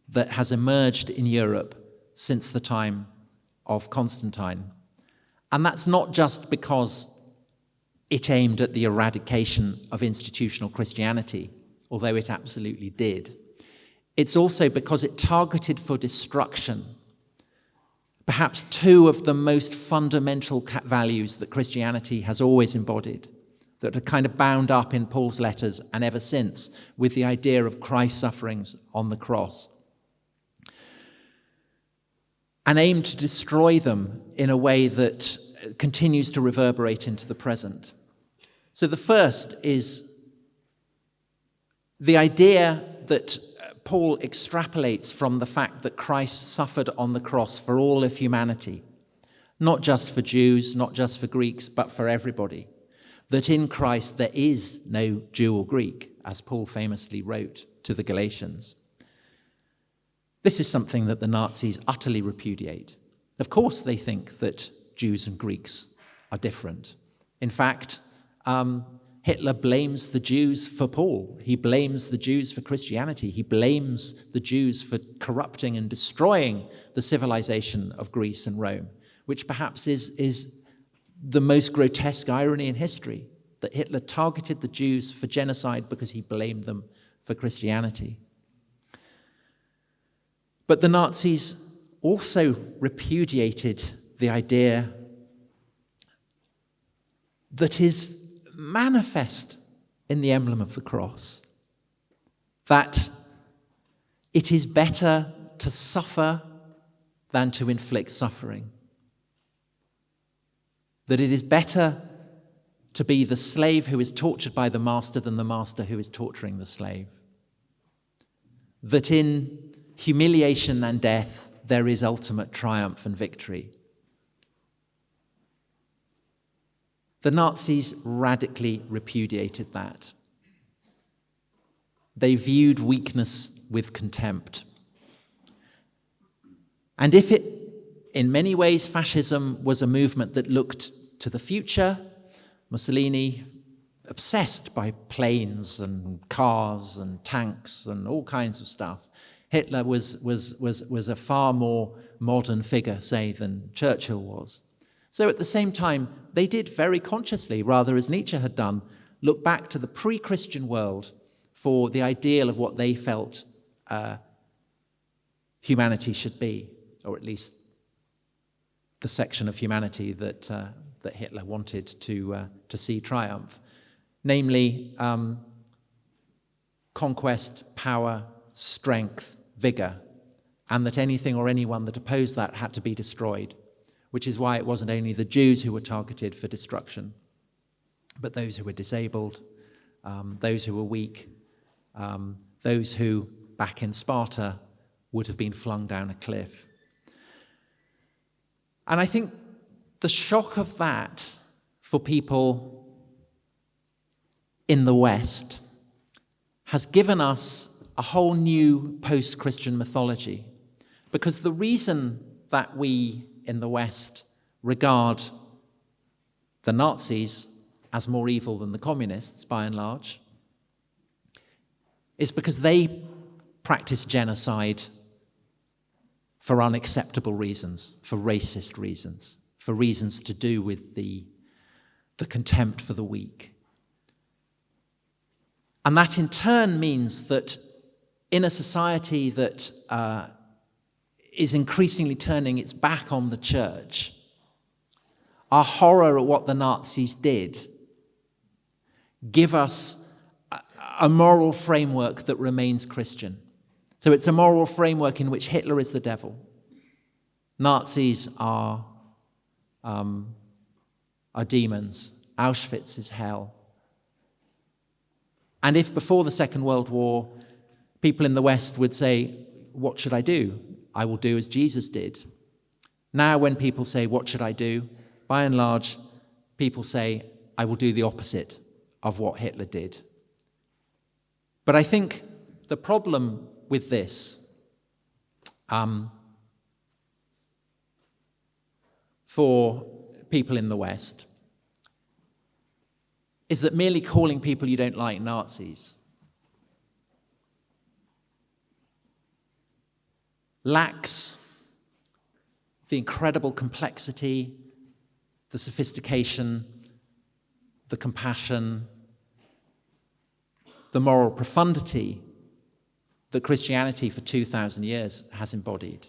that has emerged in Europe since the time of Constantine. And that's not just because it aimed at the eradication of institutional Christianity, although it absolutely did. It's also because it targeted for destruction perhaps two of the most fundamental values that Christianity has always embodied, that are kind of bound up in Paul's letters and ever since with the idea of Christ's sufferings on the cross, and aimed to destroy them in a way that continues to reverberate into the present. So the first is the idea that Paul extrapolates from the fact that Christ suffered on the cross for all of humanity, not just for Jews, not just for Greeks, but for everybody. That in Christ there is no Jew or Greek, as Paul famously wrote to the Galatians. This is something that the Nazis utterly repudiate. Of course they think that Jews and Greeks are different. In fact, Hitler blames the Jews for Paul. He blames the Jews for Christianity. He blames the Jews for corrupting and destroying the civilization of Greece and Rome, which perhaps is the most grotesque irony in history, that Hitler targeted the Jews for genocide because he blamed them for Christianity. But the Nazis also repudiated the idea that is manifest in the emblem of the cross, that it is better to suffer than to inflict suffering, that it is better to be the slave who is tortured by the master than the master who is torturing the slave, that in humiliation and death there is ultimate triumph and victory. The Nazis radically repudiated that. They viewed weakness with contempt. And if it, in many ways, fascism was a movement that looked to the future, Mussolini, obsessed by planes and cars and tanks and all kinds of stuff, Hitler was a far more modern figure, say, than Churchill was. So at the same time, they did very consciously, rather as Nietzsche had done, look back to the pre-Christian world for the ideal of what they felt humanity should be, or at least the section of humanity that Hitler wanted to see triumph, namely conquest, power, strength, vigor, and that anything or anyone that opposed that had to be destroyed, which is why it wasn't only the Jews who were targeted for destruction, but those who were disabled, those who were weak, those who, back in Sparta, would have been flung down a cliff. And I think the shock of that for people in the West has given us a whole new post-Christian mythology. Because the reason that we in the West regard the Nazis as more evil than the communists, by and large, is because they practiced genocide for unacceptable reasons, for racist reasons, for reasons to do with the contempt for the weak. And that in turn means that in a society that is increasingly turning its back on the church, our horror at what the Nazis did give us a moral framework that remains Christian. So it's a moral framework in which Hitler is the devil. Nazis are demons. Auschwitz is hell. And if before the Second World War, people in the West would say, what should I do? I will do as Jesus did. Now when people say, what should I do? By and large, people say, I will do the opposite of what Hitler did. But I think the problem with this, for people in the West, is that merely calling people you don't like Nazis lacks the incredible complexity, the sophistication, the compassion, the moral profundity that Christianity for 2,000 years has embodied.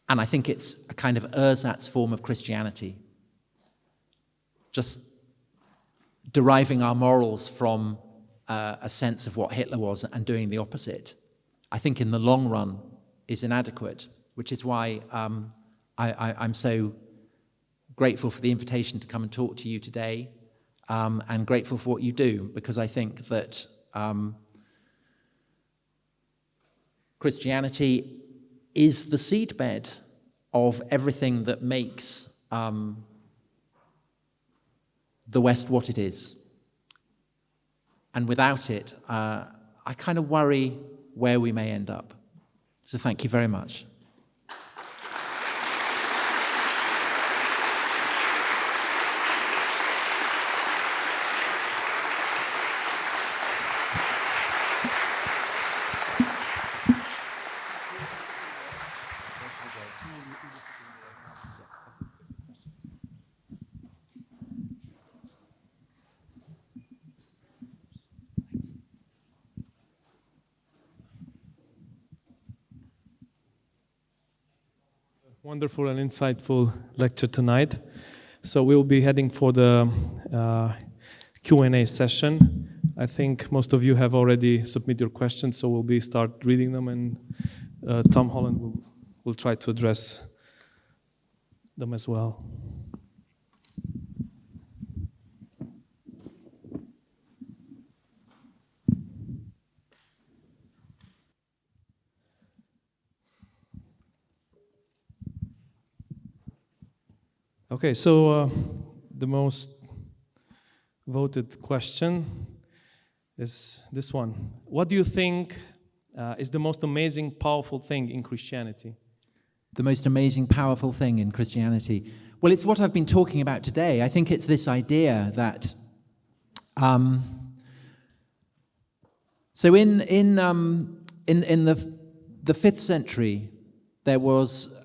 And I think it's a kind of ersatz form of Christianity, just deriving our morals from a sense of what Hitler was and doing the opposite, I think in the long run is inadequate, which is why I'm so grateful for the invitation to come and talk to you today, and grateful for what you do, because I think that Christianity is the seedbed of everything that makes the West what it is. And without it, I kind of worry where we may end up. So thank you very much. Wonderful and insightful lecture tonight. So we'll be heading for the Q&A session. I think most of you have already submitted your questions, so we'll start reading them, and Tom Holland will try to address them as well. Okay, so the most voted question is this one. What do you think is the most amazing, powerful thing in Christianity? The most amazing, powerful thing in Christianity? Well, it's what I've been talking about today. I think it's this idea that so in the 5th century, there was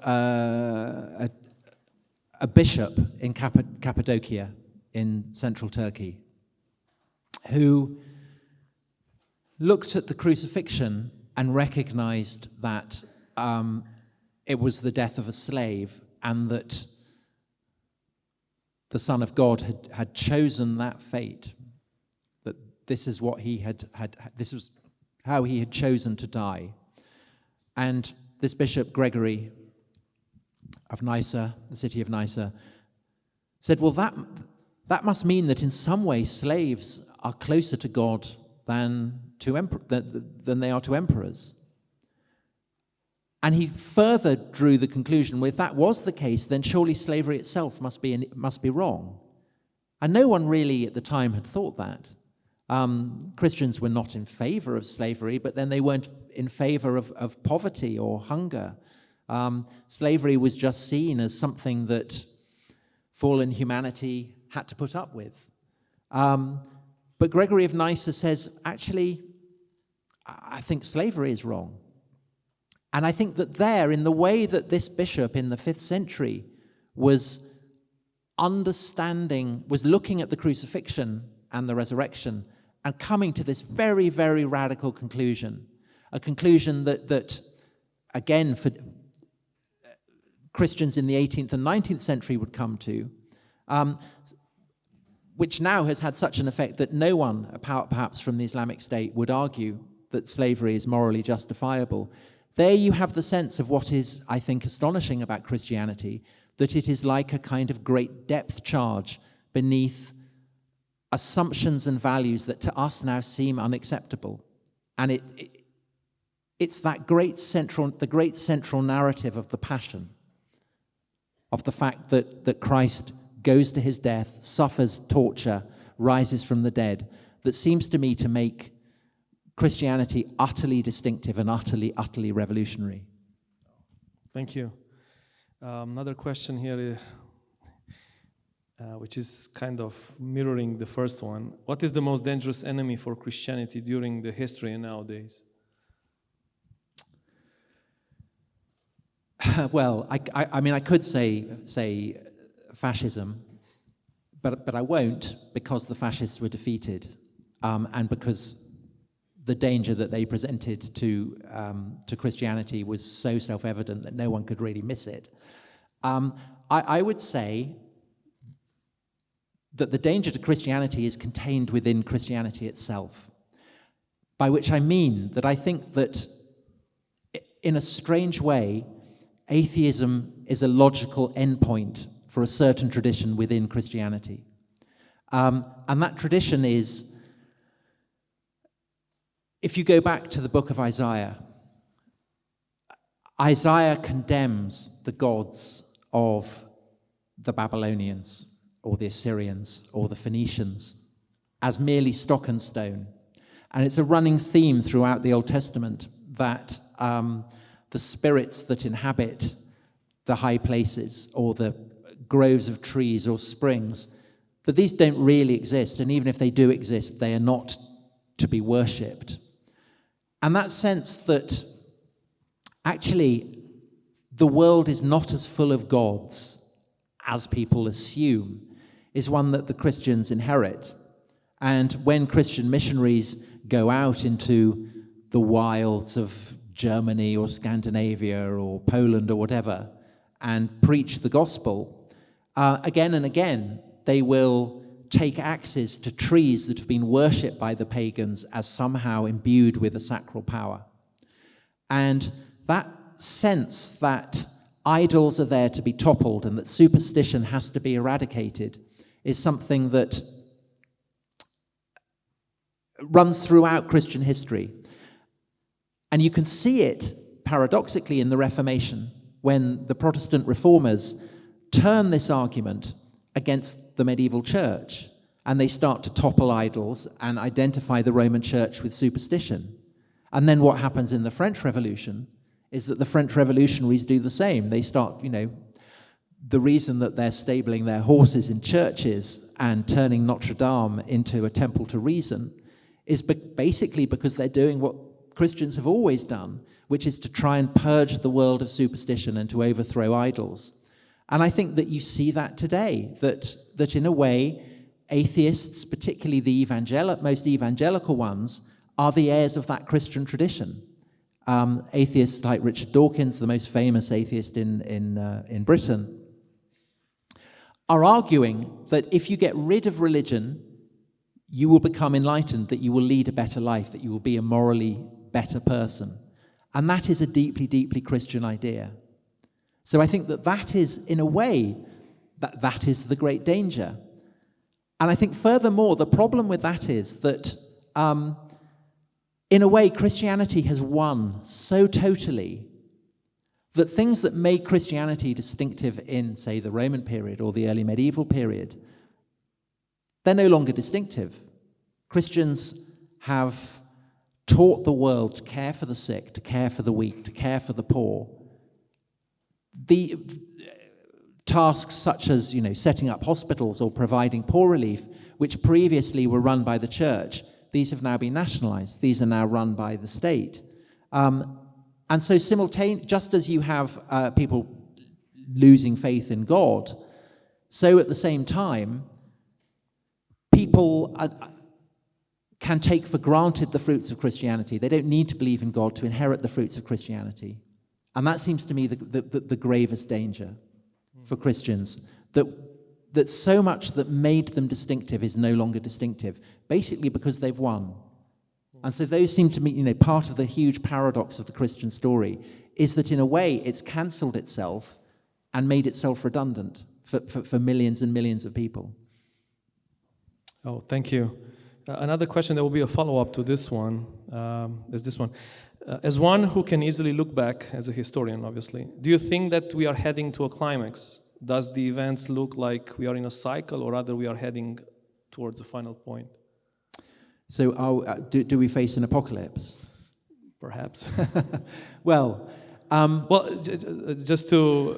a bishop in Cappadocia in central Turkey who looked at the crucifixion and recognized that it was the death of a slave, and that the Son of God had chosen that fate, that this is what he this was how he had chosen to die. And this Bishop Gregory of Nyssa, the city of Nyssa, said, well, that must mean that in some way slaves are closer to God than they are to emperors. And he further drew the conclusion, well, if that was the case, then surely slavery itself must be wrong. And no one really at the time had thought that. Christians were not in favor of slavery, but then they weren't in favor of poverty or hunger. Slavery was just seen as something that fallen humanity had to put up with. But Gregory of Nyssa says, actually, I think slavery is wrong. And I think that there, in the way that this bishop in the 5th century was looking at the crucifixion and the resurrection and coming to this very, very radical conclusion, a conclusion that again, for Christians in the 18th and 19th century would come to, which now has had such an effect that no one, apart perhaps from the Islamic State, would argue that slavery is morally justifiable. There you have the sense of what is, I think, astonishing about Christianity, that it is like a kind of great depth charge beneath assumptions and values that to us now seem unacceptable. And it's that great central narrative of the Passion, of the fact that Christ goes to his death, suffers torture, rises from the dead, that seems to me to make Christianity utterly distinctive and utterly revolutionary. Thank you. Another question here, which is kind of mirroring the first one. What is the most dangerous enemy for Christianity during the history and nowadays? Well, I mean, I could say fascism, but I won't, because the fascists were defeated, and because the danger that they presented to Christianity was so self-evident that no one could really miss it. I would say that the danger to Christianity is contained within Christianity itself, by which I mean that I think that, in a strange way, atheism is a logical endpoint for a certain tradition within Christianity. And that tradition is, if you go back to the book of Isaiah, Isaiah condemns the gods of the Babylonians or the Assyrians or the Phoenicians as merely stock and stone. And it's a running theme throughout the Old Testament that the spirits that inhabit the high places or the groves of trees or springs, that these don't really exist, and even if they do exist, they are not to be worshipped. And that sense that actually the world is not as full of gods as people assume is one that the Christians inherit. And when Christian missionaries go out into the wilds of Germany or Scandinavia or Poland or whatever and preach the gospel, again and again they will take axes to trees that have been worshipped by the pagans as somehow imbued with a sacral power. And that sense that idols are there to be toppled and that superstition has to be eradicated is something that runs throughout Christian history. And you can see it paradoxically in the Reformation, when the Protestant reformers turn this argument against the medieval church, and they start to topple idols and identify the Roman Church with superstition. And then what happens in the French Revolution is that the French revolutionaries do the same. They start, the reason that they're stabling their horses in churches and turning Notre Dame into a temple to reason is basically because they're doing what Christians have always done, which is to try and purge the world of superstition and to overthrow idols. And I think that you see that today, that in a way, atheists, particularly the most evangelical ones, are the heirs of that Christian tradition. Atheists like Richard Dawkins, the most famous atheist in Britain, are arguing that if you get rid of religion, you will become enlightened, that you will lead a better life, that you will be a morally better person. And that is a deeply, deeply Christian idea. So I think that is, in a way, that is the great danger. And I think furthermore, the problem with that is that, in a way, Christianity has won so totally that things that made Christianity distinctive in, say, the Roman period or the early medieval period, they're no longer distinctive. Christians have taught the world to care for the sick, to care for the weak, to care for the poor. The tasks such as, setting up hospitals or providing poor relief, which previously were run by the church, these have now been nationalized. These are now run by the state. And so just as you have people losing faith in God, so at the same time, people can take for granted the fruits of Christianity. They don't need to believe in God to inherit the fruits of Christianity. And that seems to me the gravest danger for Christians, that so much that made them distinctive is no longer distinctive, basically because they've won. And so those seem to me, part of the huge paradox of the Christian story is that in a way it's cancelled itself and made itself redundant for millions and millions of people. Oh, thank you. Another question that will be a follow-up to this one is this one. As one who can easily look back, as a historian, obviously, do you think that we are heading to a climax? Does the events look like we are in a cycle, or rather we are heading towards a final point? So do we face an apocalypse? Perhaps. Well, just to,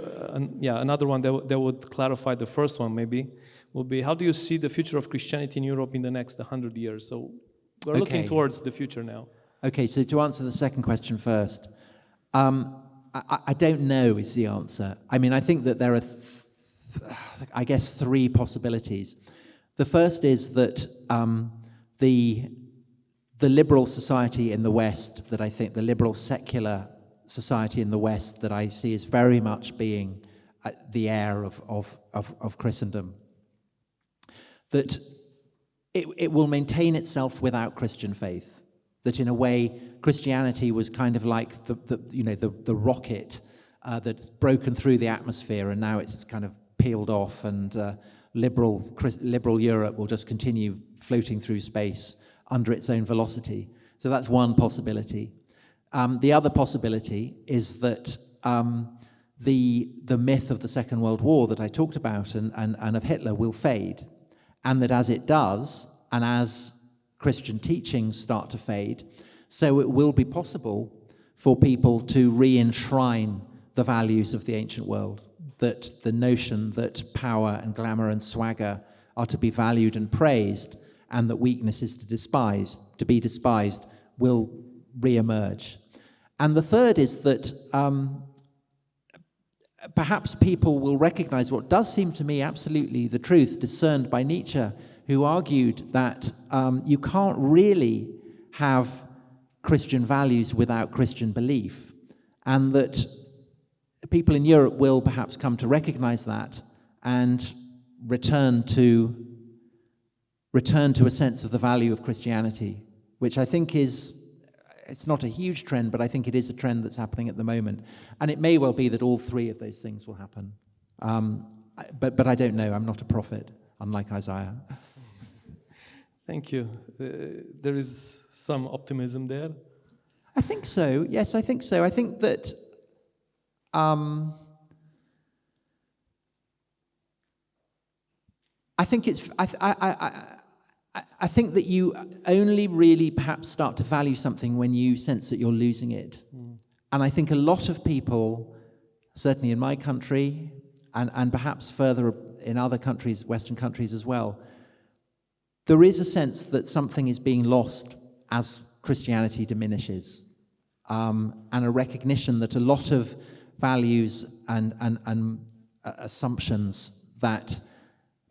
another one that would clarify the first one maybe, would be, how do you see the future of Christianity in Europe in the next 100 years? So we're looking towards the future now. Okay, so to answer the second question first, I don't know is the answer. I mean, I think that there are, three possibilities. The first is that the liberal society in the West, that I think the liberal secular society in the West that I see is very much being the heir of Christendom, that it will maintain itself without Christian faith. That in a way, Christianity was kind of like the rocket that's broken through the atmosphere, and now it's kind of peeled off, and liberal Europe will just continue floating through space under its own velocity. So that's one possibility. The other possibility is that the myth of the Second World War that I talked about and of Hitler will fade, and that as it does, and as Christian teachings start to fade, so it will be possible for people to re-enshrine the values of the ancient world, that the notion that power and glamour and swagger are to be valued and praised, and that weakness is to be despised, will re-emerge. And the third is that perhaps people will recognize what does seem to me absolutely the truth discerned by Nietzsche, who argued that you can't really have Christian values without Christian belief, and that people in Europe will perhaps come to recognize that and return to a sense of the value of Christianity, which I think it's not a huge trend, but I think it is a trend that's happening at the moment. And it may well be that all three of those things will happen. But I don't know. I'm not a prophet, unlike Isaiah. Thank you. There is some optimism there. I think so. Yes, I think so. I think that I think that you only really perhaps start to value something when you sense that you're losing it. And I think a lot of people, certainly in my country, and perhaps further in other countries, Western countries as well, there is a sense that something is being lost as Christianity diminishes, and a recognition that a lot of values and assumptions that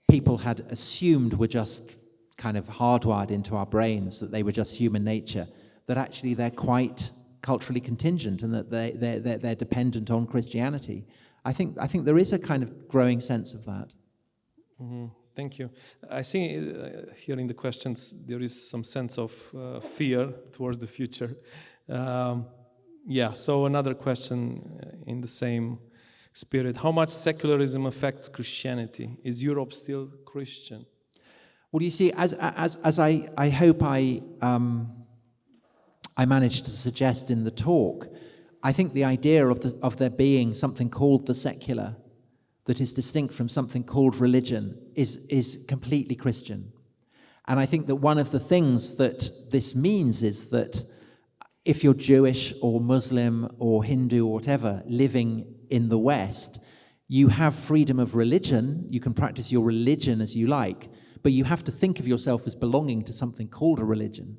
people had assumed were just kind of hardwired into our brains, that they were just human nature, that actually they're quite culturally contingent and that they're dependent on Christianity. I think there is a kind of growing sense of that. Mm-hmm. Thank you. I see here in the questions there is some sense of fear towards the future. So another question in the same spirit. How much secularism affects Christianity? Is Europe still Christian? Well, you see, as I hope I managed to suggest in the talk, I think the idea of there being something called the secular that is distinct from something called religion is completely Christian. And I think that one of the things that this means is that if you're Jewish or Muslim or Hindu or whatever living in the West, you have freedom of religion, you can practice your religion as you like, but you have to think of yourself as belonging to something called a religion.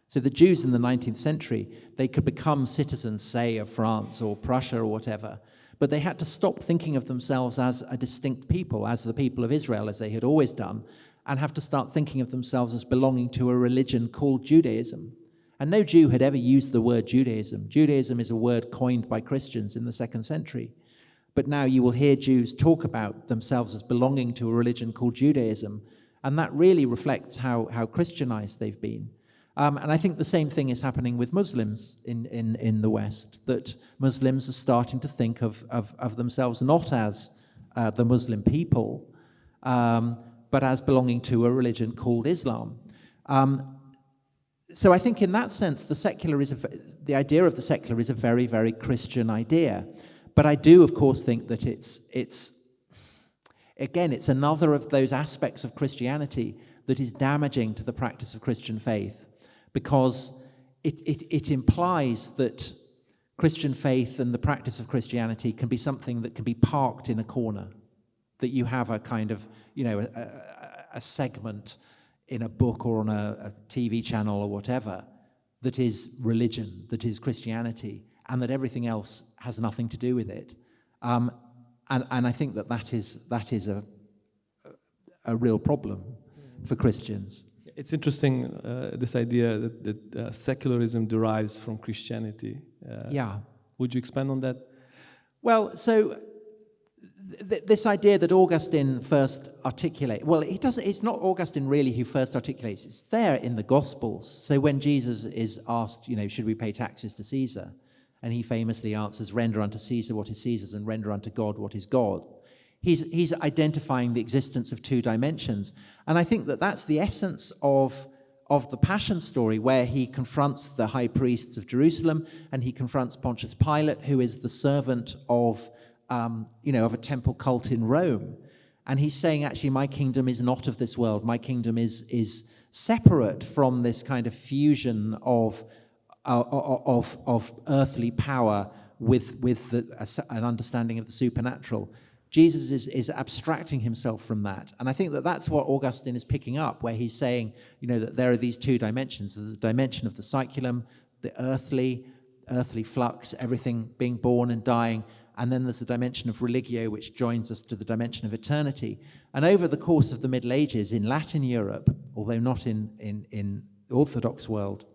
So the Jews in the 19th century, they could become citizens, say, of France or Prussia or whatever, but they had to stop thinking of themselves as a distinct people, as the people of Israel, as they had always done, and have to start thinking of themselves as belonging to a religion called Judaism. And no Jew had ever used the word Judaism. Judaism is a word coined by Christians in the 2nd century. But now you will hear Jews talk about themselves as belonging to a religion called Judaism, and that really reflects how Christianized they've been. And I think the same thing is happening with Muslims in the West, that Muslims are starting to think of themselves not as the Muslim people, but as belonging to a religion called Islam. So I think in that sense, the idea of the secular is a very, very Christian idea. But I do, of course, think that it's another of those aspects of Christianity that is damaging to the practice of Christian faith, because it implies that Christian faith and the practice of Christianity can be something that can be parked in a corner, that you have a kind of, a segment in a book or on a TV channel or whatever that is religion, that is Christianity, and that everything else has nothing to do with it. And I think that is a real problem for Christians. It's interesting, this idea that secularism derives from Christianity. Would you expand on that? Well, so this idea that Augustine first articulates, it's not Augustine really who first articulates, it's there in the Gospels. So when Jesus is asked, should we pay taxes to Caesar? And he famously answers, render unto Caesar what is Caesar's and render unto God what is God. He's identifying the existence of two dimensions. And I think that that's the essence of the Passion story, where he confronts the high priests of Jerusalem and he confronts Pontius Pilate, who is the servant of a temple cult in Rome. And he's saying, actually, my kingdom is not of this world. My kingdom is separate from this kind of fusion of earthly power with an understanding of the supernatural. Jesus is abstracting himself from that. And I think that that's what Augustine is picking up, where he's saying, that there are these two dimensions. There's a dimension of the cyclum, the earthly flux, everything being born and dying, and then there's the dimension of religio, which joins us to the dimension of eternity. And over the course of the Middle Ages in Latin Europe, although not in the Orthodox world,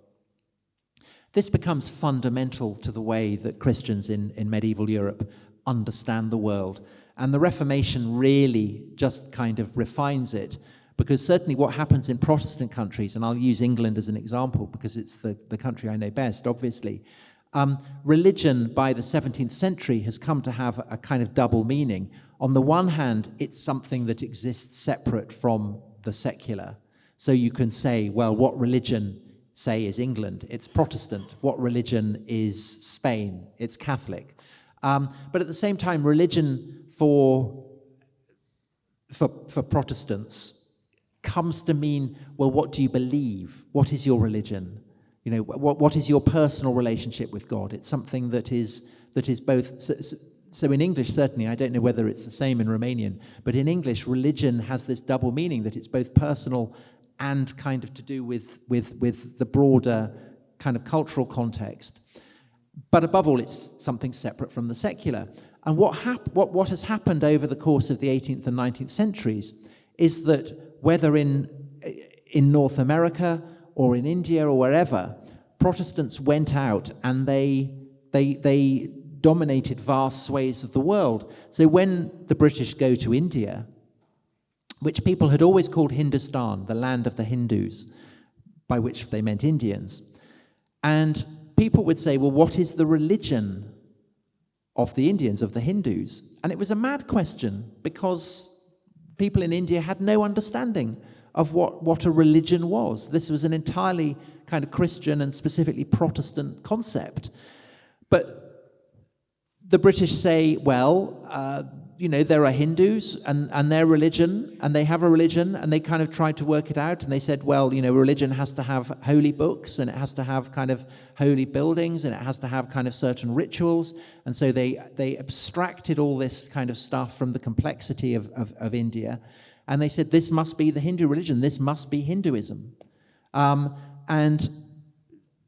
this becomes fundamental to the way that Christians in medieval Europe understand the world. And the Reformation really just kind of refines it, because certainly what happens in Protestant countries, and I'll use England as an example because it's the country I know best, obviously, religion by the 17th century has come to have a kind of double meaning. On the one hand, it's something that exists separate from the secular. So you can say, well, what religion, say, is England? It's Protestant. What religion is Spain? It's Catholic. But at the same time, religion for Protestants comes to mean, well, what do you believe? What is your religion? What is your personal relationship with God? It's something that is both. So in English, certainly, I don't know whether it's the same in Romanian, but in English, religion has this double meaning, that it's both personal and kind of to do with the broader kind of cultural context. But above all, it's something separate from the secular. And what has happened over the course of the 18th and 19th centuries is that whether in North America or in India or wherever, Protestants went out and they dominated vast swathes of the world. So when the British go to India, which people had always called Hindustan, the land of the Hindus, by which they meant Indians, and people would say, well, what is the religion of the Indians, of the Hindus? And it was a mad question, because people in India had no understanding of what a religion was. This was an entirely kind of Christian and specifically Protestant concept. But the British say, well, there are Hindus and their religion, and they have a religion, and they kind of tried to work it out, and they said, well, religion has to have holy books, and it has to have kind of holy buildings, and it has to have kind of certain rituals, and so they abstracted all this kind of stuff from the complexity of India, and they said, this must be the Hindu religion, this must be Hinduism. And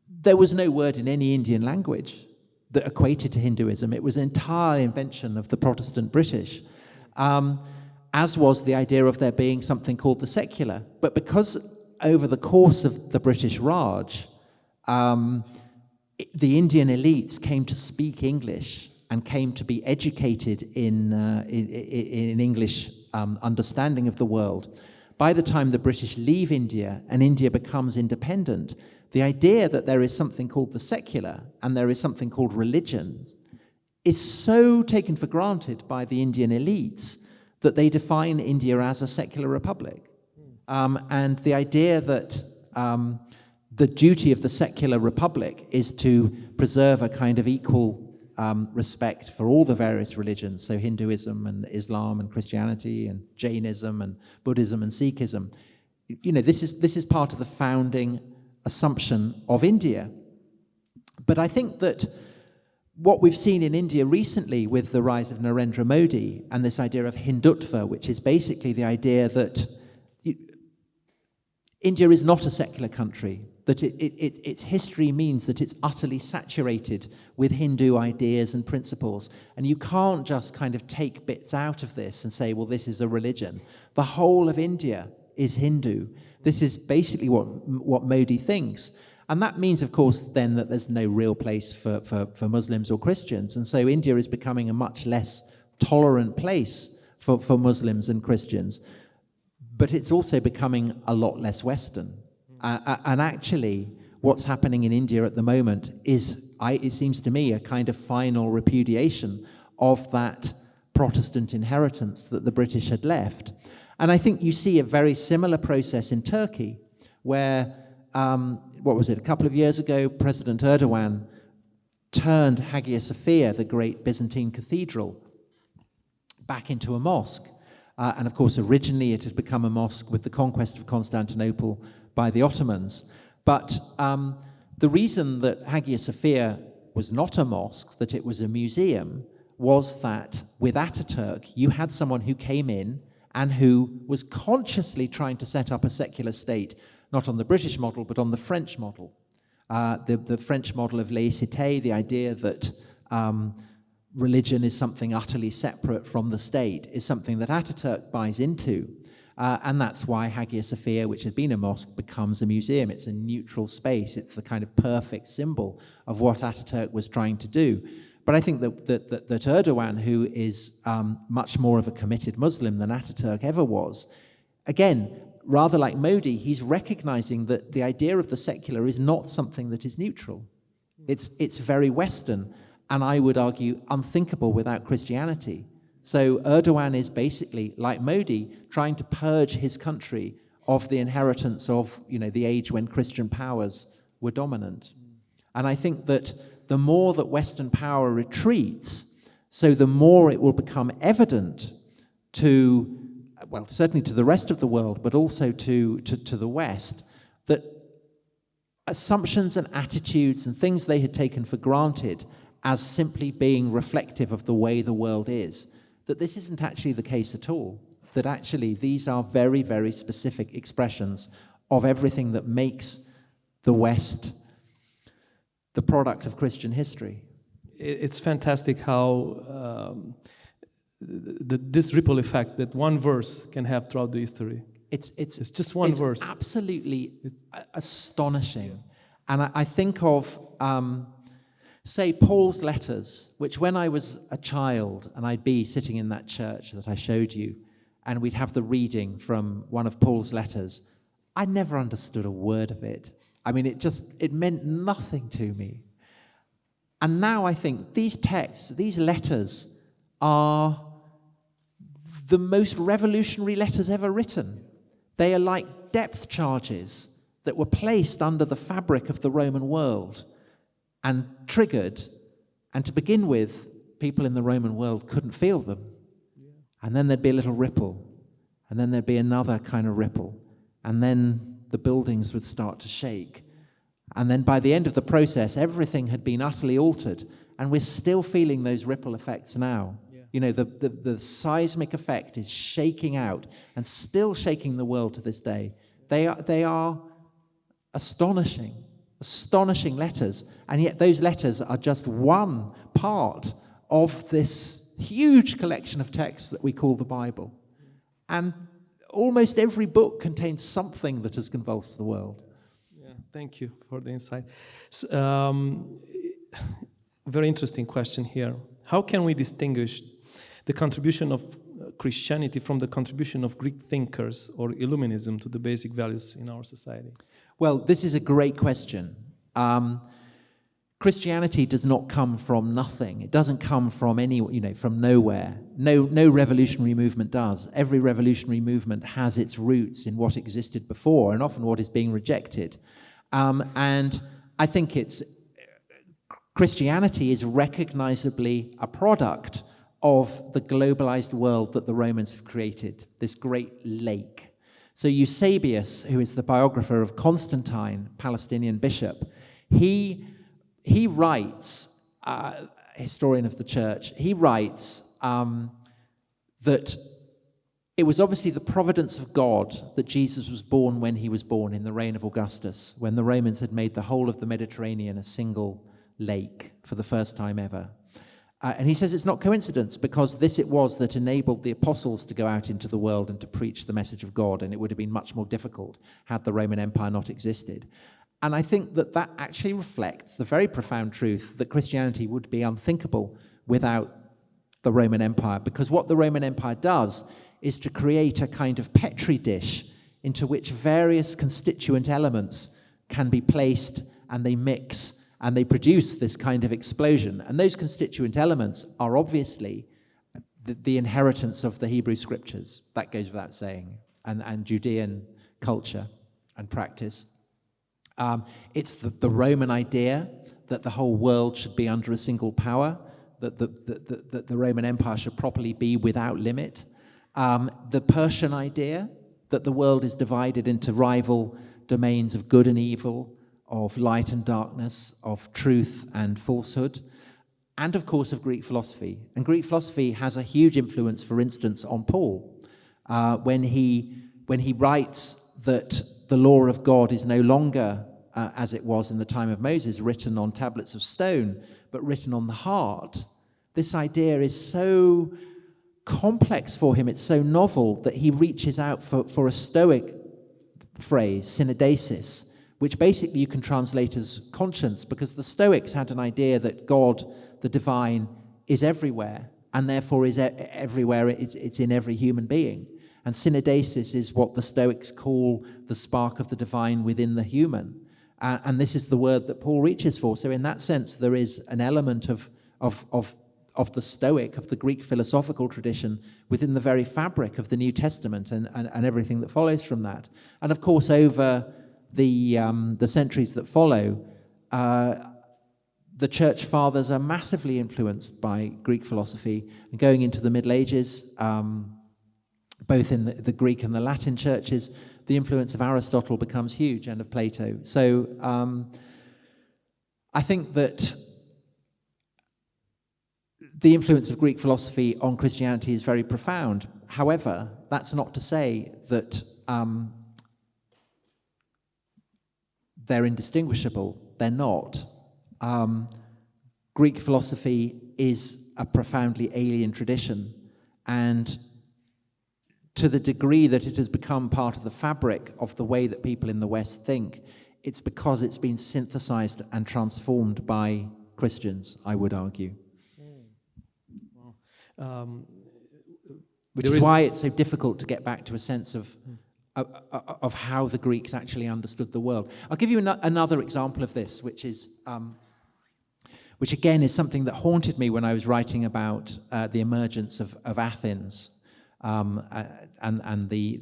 there was no word in any Indian language that equated to Hinduism. It was an entire invention of the Protestant British, as was the idea of there being something called the secular. But because over the course of the British Raj, the Indian elites came to speak English and came to be educated in English understanding of the world, by the time the British leave India and India becomes independent, the idea that there is something called the secular and there is something called religion is so taken for granted by the Indian elites that they define India as a secular republic. And the idea that the duty of the secular republic is to preserve a kind of equal respect for all the various religions, so Hinduism and Islam and Christianity and Jainism and Buddhism and Sikhism. This is part of the founding assumption of India. But I think that what we've seen in India recently with the rise of Narendra Modi and this idea of Hindutva, which is basically the idea that India is not a secular country, that its history means that it's utterly saturated with Hindu ideas and principles, and you can't just kind of take bits out of this and say, well, this is a religion. The whole of India is Hindu. This is basically what Modi thinks. And that means, of course, then that there's no real place for Muslims or Christians. And so India is becoming a much less tolerant place for Muslims and Christians. But it's also becoming a lot less Western. And actually, what's happening in India at the moment is, it seems to me, a kind of final repudiation of that Protestant inheritance that the British had left. And I think you see a very similar process in Turkey, where, a couple of years ago, President Erdogan turned Hagia Sophia, the great Byzantine cathedral, back into a mosque. And of course, originally it had become a mosque with the conquest of Constantinople by the Ottomans. But the reason that Hagia Sophia was not a mosque, that it was a museum, was that with Ataturk, you had someone who came in and who was consciously trying to set up a secular state, not on the British model, but on the French model. The French model of laïcité, the idea that religion is something utterly separate from the state, is something that Ataturk buys into. And that's why Hagia Sophia, which had been a mosque, becomes a museum. It's a neutral space. It's the kind of perfect symbol of what Ataturk was trying to do. But I think that Erdogan, who is much more of a committed Muslim than Ataturk ever was, again, rather like Modi, he's recognizing that the idea of the secular is not something that is neutral. It's very Western, and I would argue unthinkable without Christianity. So Erdogan is basically, like Modi, trying to purge his country of the inheritance of, the age when Christian powers were dominant. And I think that the more that Western power retreats, so the more it will become evident to, well, certainly to the rest of the world, but also to the West, that assumptions and attitudes and things they had taken for granted as simply being reflective of the way the world is, that this isn't actually the case at all, that actually these are very, very specific expressions of everything that makes the West the product of Christian history. It's fantastic how this ripple effect that one verse can have throughout the history. It's just one verse. Absolutely astonishing. And I think of, say, Paul's letters, which when I was a child and I'd be sitting in that church that I showed you, and we'd have the reading from one of Paul's letters, I never understood a word of it. I mean, it meant nothing to me. And now I think these texts, these letters, are the most revolutionary letters ever written. They are like depth charges that were placed under the fabric of the Roman world and triggered. And to begin with, people in the Roman world couldn't feel them. And then there'd be a little ripple. And then there'd be another kind of ripple. And then the buildings would start to shake. And then by the end of the process, everything had been utterly altered. And we're still feeling those ripple effects now. Yeah. You know, the seismic effect is shaking out and still shaking the world to this day. They are astonishing letters. And yet those letters are just one part of this huge collection of texts that we call the Bible. And almost every book contains something that has convulsed the world. Yeah, thank you for the insight. Very interesting question here. How can we distinguish the contribution of Christianity from the contribution of Greek thinkers or Illuminism to the basic values in our society? Well, this is a great question. Christianity does not come from nothing. It doesn't come from from nowhere. No revolutionary movement does. Every revolutionary movement has its roots in what existed before, and often what is being rejected. And I think Christianity is recognizably a product of the globalized world that the Romans have created, this great lake. So Eusebius, who is the biographer of Constantine, Palestinian bishop, he writes, historian of the church, he writes that it was obviously the providence of God that Jesus was born when he was born in the reign of Augustus, when the Romans had made the whole of the Mediterranean a single lake for the first time ever. And he says it's not coincidence, because this it was that enabled the apostles to go out into the world and to preach the message of God, and it would have been much more difficult had the Roman Empire not existed. And I think that actually reflects the very profound truth that Christianity would be unthinkable without the Roman Empire, because what the Roman Empire does is to create a kind of petri dish into which various constituent elements can be placed, and they mix, and they produce this kind of explosion. And those constituent elements are obviously the inheritance of the Hebrew Scriptures. That goes without saying, and Judean culture and practice. It's the Roman idea that the whole world should be under a single power, that the Roman Empire should properly be without limit. The Persian idea that the world is divided into rival domains of good and evil, of light and darkness, of truth and falsehood, and of course of Greek philosophy. And Greek philosophy has a huge influence, for instance, on Paul, when he writes that the law of God is no longer, as it was in the time of Moses, written on tablets of stone, but written on the heart. This idea is so complex for him, it's so novel, that he reaches out for a Stoic phrase, synodesis, which basically you can translate as conscience, because the Stoics had an idea that God, the divine, is everywhere, and therefore is everywhere, it's in every human being. And synodesis is what the Stoics call the spark of the divine within the human. And this is the word that Paul reaches for. So in that sense, there is an element of the Stoic, of the Greek philosophical tradition, within the very fabric of the New Testament and everything that follows from that. And of course, over the centuries that follow, the church fathers are massively influenced by Greek philosophy. And going into the Middle Ages, both in the Greek and the Latin churches, the influence of Aristotle becomes huge, and of Plato. So I think that the influence of Greek philosophy on Christianity is very profound. However, that's not to say that they're indistinguishable. They're not. Greek philosophy is a profoundly alien tradition, And to the degree that it has become part of the fabric of the way that people in the West think, it's because it's been synthesized and transformed by Christians, I would argue. Which is why it's so difficult to get back to a sense of how the Greeks actually understood the world. I'll give you another example of this, which again is something that haunted me when I was writing about the emergence of Athens and the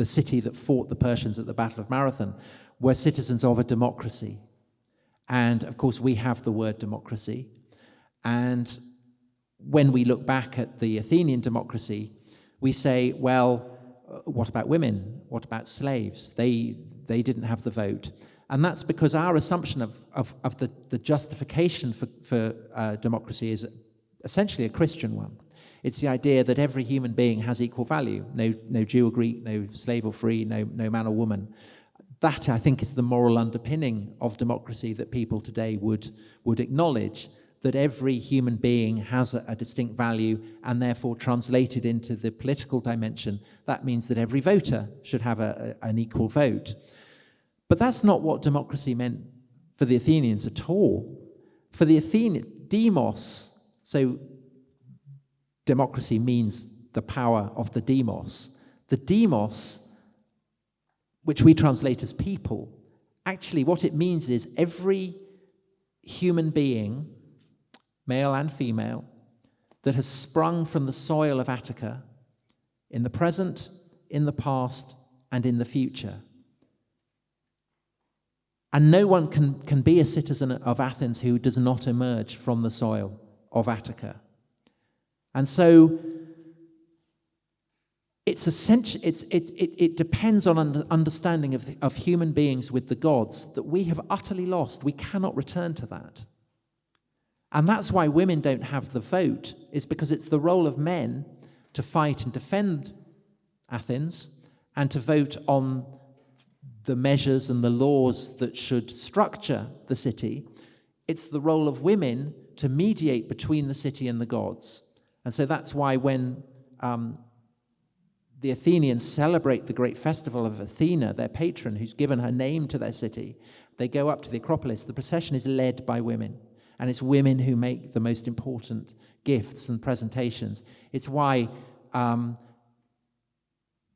city that fought the Persians at the Battle of Marathon, were citizens of a democracy. And of course, we have the word democracy. And when we look back at the Athenian democracy, we say, well, what about women? What about slaves? They didn't have the vote. And that's because our assumption of the justification for democracy is essentially a Christian one. It's the idea that every human being has equal value. No Jew or Greek, no slave or free, no man or woman. That, I think, is the moral underpinning of democracy that people today would acknowledge, that every human being has a distinct value, and therefore translated into the political dimension, that means that every voter should have an equal vote. But that's not what democracy meant for the Athenians at all. For the Athenians, demos, so democracy means the power of the demos. The demos, which we translate as people, actually what it means is every human being, male and female, that has sprung from the soil of Attica in the present, in the past, and in the future. And no one can be a citizen of Athens who does not emerge from the soil of Attica. And so it's essential. It depends on understanding of human beings with the gods that we have utterly lost. We cannot return to that. And that's why women don't have the vote, is because it's the role of men to fight and defend Athens and to vote on the measures and the laws that should structure the city. It's the role of women to mediate between the city and the gods. And so that's why when the Athenians celebrate the great festival of Athena, their patron, who's given her name to their city, they go up to the Acropolis. The procession is led by women. And it's women who make the most important gifts and presentations. It's why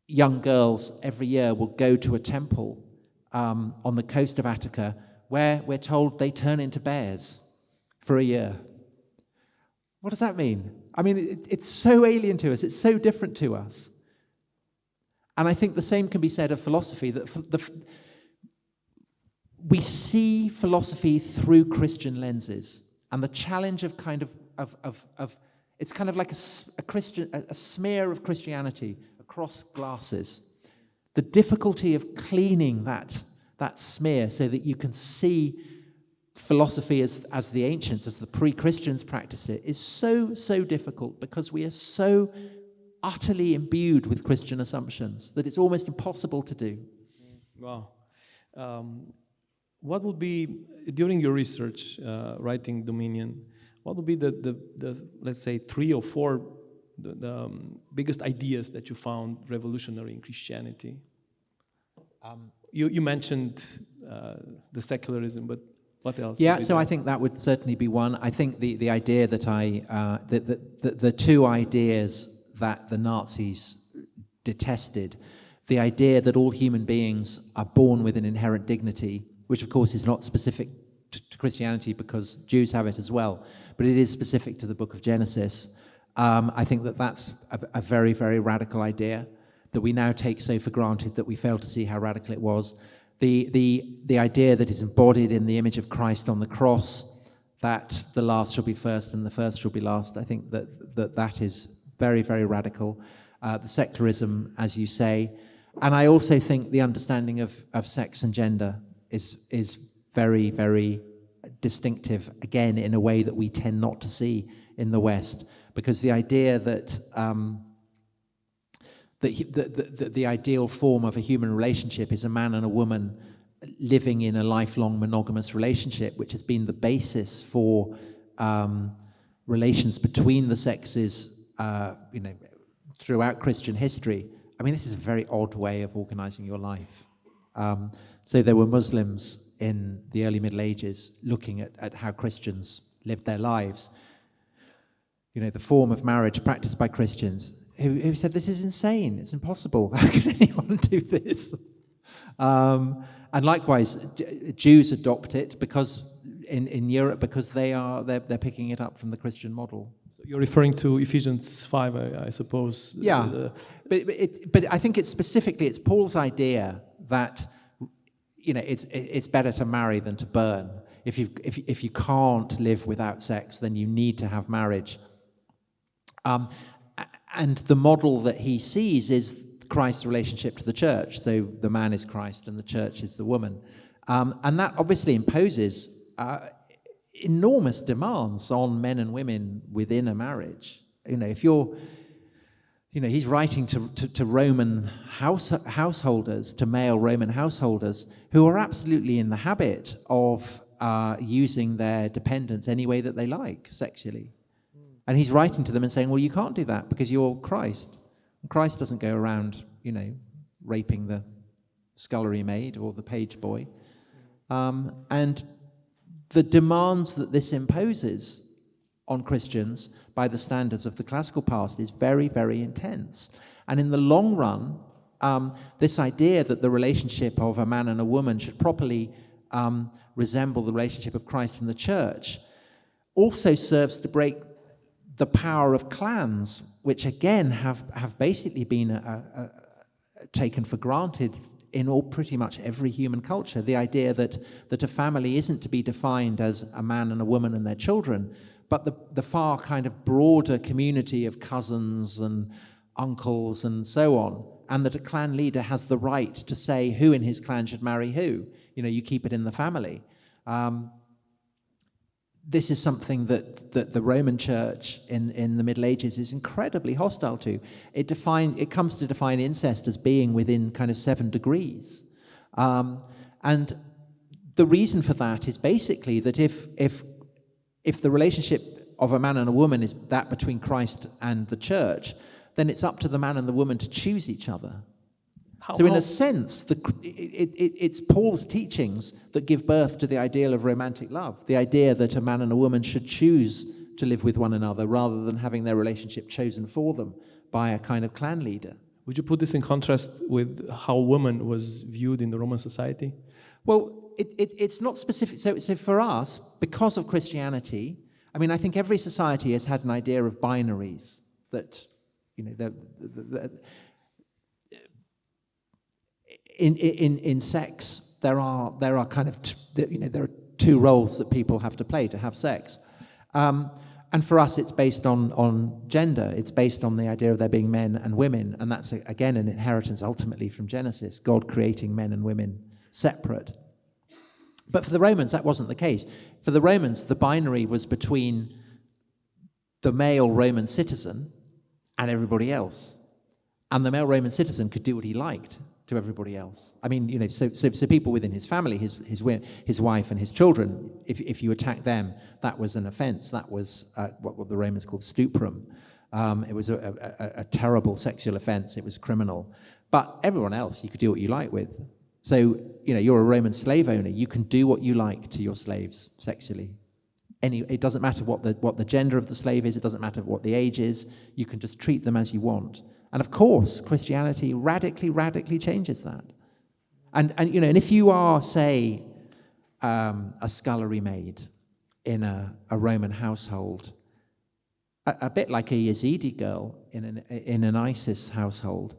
young girls every year will go to a temple on the coast of Attica where we're told they turn into bears for a year. What does that mean? I mean, it's so alien to us. It's so different to us. And I think the same can be said of philosophy, that we see philosophy through Christian lenses, and the challenge of it's kind of like a smear of Christianity across glasses. The difficulty of cleaning that smear so that you can see philosophy as the ancients, as the pre-Christians practiced it, is so difficult because we are so utterly imbued with Christian assumptions that it's almost impossible to do. Wow. What would be, during your research, writing Dominion, what would be the let's say 3 or 4 the biggest ideas that you found revolutionary in Christianity? You mentioned the secularism, but what else? Yeah, so I think that would certainly be one. I think the idea that the 2 ideas that the Nazis detested, the idea that all human beings are born with an inherent dignity, which of course is not specific to Christianity because Jews have it as well, but it is specific to the book of Genesis. I think that's a very, very radical idea that we now take so for granted that we fail to see how radical it was. The idea that is embodied in the image of Christ on the cross, that the last shall be first and the first shall be last, I think that is very, very radical. The secularism, as you say. And I also think the understanding of sex and gender is very, very distinctive, again, in a way that we tend not to see in the West. Because the idea that the ideal form of a human relationship is a man and a woman living in a lifelong monogamous relationship, which has been the basis for relations between the sexes, throughout Christian history. I mean, this is a very odd way of organizing your life. So there were Muslims in the early Middle Ages looking at how Christians lived their lives. The form of marriage practiced by Christians, who said, this is insane, it's impossible, how can anyone do this? And likewise, Jews adopt it because in Europe, because they're picking it up from the Christian model. So you're referring to Ephesians 5, I suppose. Yeah, but I think it's Paul's idea that it's better to marry than to burn. If you can't live without sex, then you need to have marriage. And the model that he sees is Christ's relationship to the church. So the man is Christ and the church is the woman. And that obviously imposes enormous demands on men and women within a marriage. If you're, he's writing to Roman householders, to male Roman householders, who are absolutely in the habit of using their dependents any way that they like sexually. And he's writing to them and saying, well, you can't do that because you're Christ. And Christ doesn't go around, raping the scullery maid or the page boy. And the demands that this imposes on Christians by the standards of the classical past is very, very intense. And in the long run, this idea that the relationship of a man and a woman should properly resemble the relationship of Christ and the church also serves to break the power of clans, which again have basically been taken for granted in pretty much every human culture. The idea that a family isn't to be defined as a man and a woman and their children, but the far kind of broader community of cousins and uncles and so on, and that a clan leader has the right to say who in his clan should marry who. You keep it in the family. This is something that the Roman Church in the Middle Ages is incredibly hostile to. It comes to define incest as being within kind of 7 degrees. And the reason for that is basically that if the relationship of a man and a woman is that between Christ and the church, then it's up to the man and the woman to choose each other. So in a sense, it's Paul's teachings that give birth to the ideal of romantic love, the idea that a man and a woman should choose to live with one another rather than having their relationship chosen for them by a kind of clan leader. Would you put this in contrast with how woman was viewed in the Roman society? Well, it's not specific. So for us, because of Christianity, I think every society has had an idea of binaries that, In sex, there are kind of there are 2 roles that people have to play to have sex, and for us it's based on gender. It's based on the idea of there being men and women, and that's again an inheritance ultimately from Genesis, God creating men and women separate. But for the Romans that wasn't the case. For the Romans, the binary was between the male Roman citizen and everybody else, and the male Roman citizen could do what he liked to everybody else. So people within his family, his wife and his children, if you attack them, that was an offense. That was what the Romans called stuprum. It was a terrible sexual offense. It was criminal. But everyone else you could do what you like with. So, you're a Roman slave owner. You can do what you like to your slaves sexually. It doesn't matter what the gender of the slave is. It doesn't matter what the age is. You can just treat them as you want. And of course, Christianity radically changes that. And if you are, say, a scullery maid in a Roman household, a bit like a Yazidi girl in an ISIS household,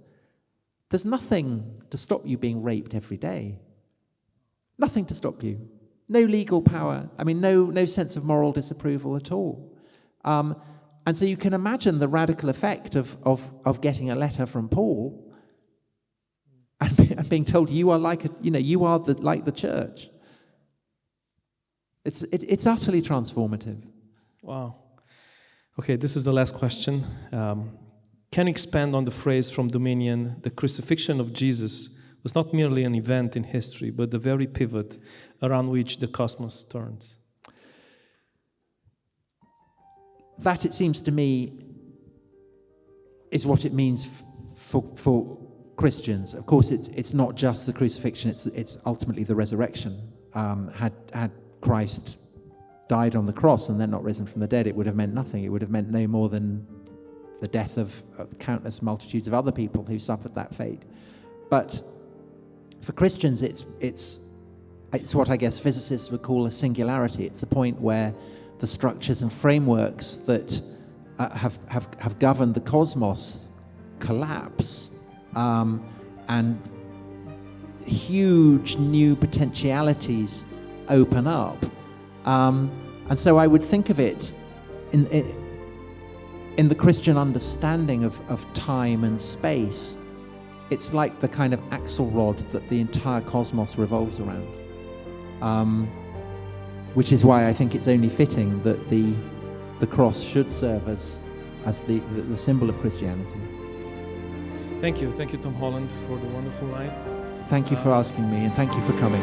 there's nothing to stop you being raped every day. Nothing to stop you. No legal power. No sense of moral disapproval at all. And so you can imagine the radical effect of getting a letter from Paul and being told you are like like the church. It's utterly transformative. Wow. Okay, this is the last question. Can you expand on the phrase from Dominion, the crucifixion of Jesus was not merely an event in history, but the very pivot around which the cosmos turns? that, it seems to me, is what it means for Christians. Of course, it's not just the crucifixion; it's ultimately the resurrection. Had Christ died on the cross and then not risen from the dead, it would have meant nothing. It would have meant no more than the death of countless multitudes of other people who suffered that fate. But for Christians, it's what I guess physicists would call a singularity. It's a point where the structures and frameworks that have governed the cosmos collapse, and huge new potentialities open up. And so I would think of it in the Christian understanding of time and space. It's like the kind of axle-rod that the entire cosmos revolves around. Which is why I think it's only fitting that the cross should serve as the symbol of Christianity. Thank you, Tom Holland, for the wonderful night. Thank you for asking me, and thank you for coming.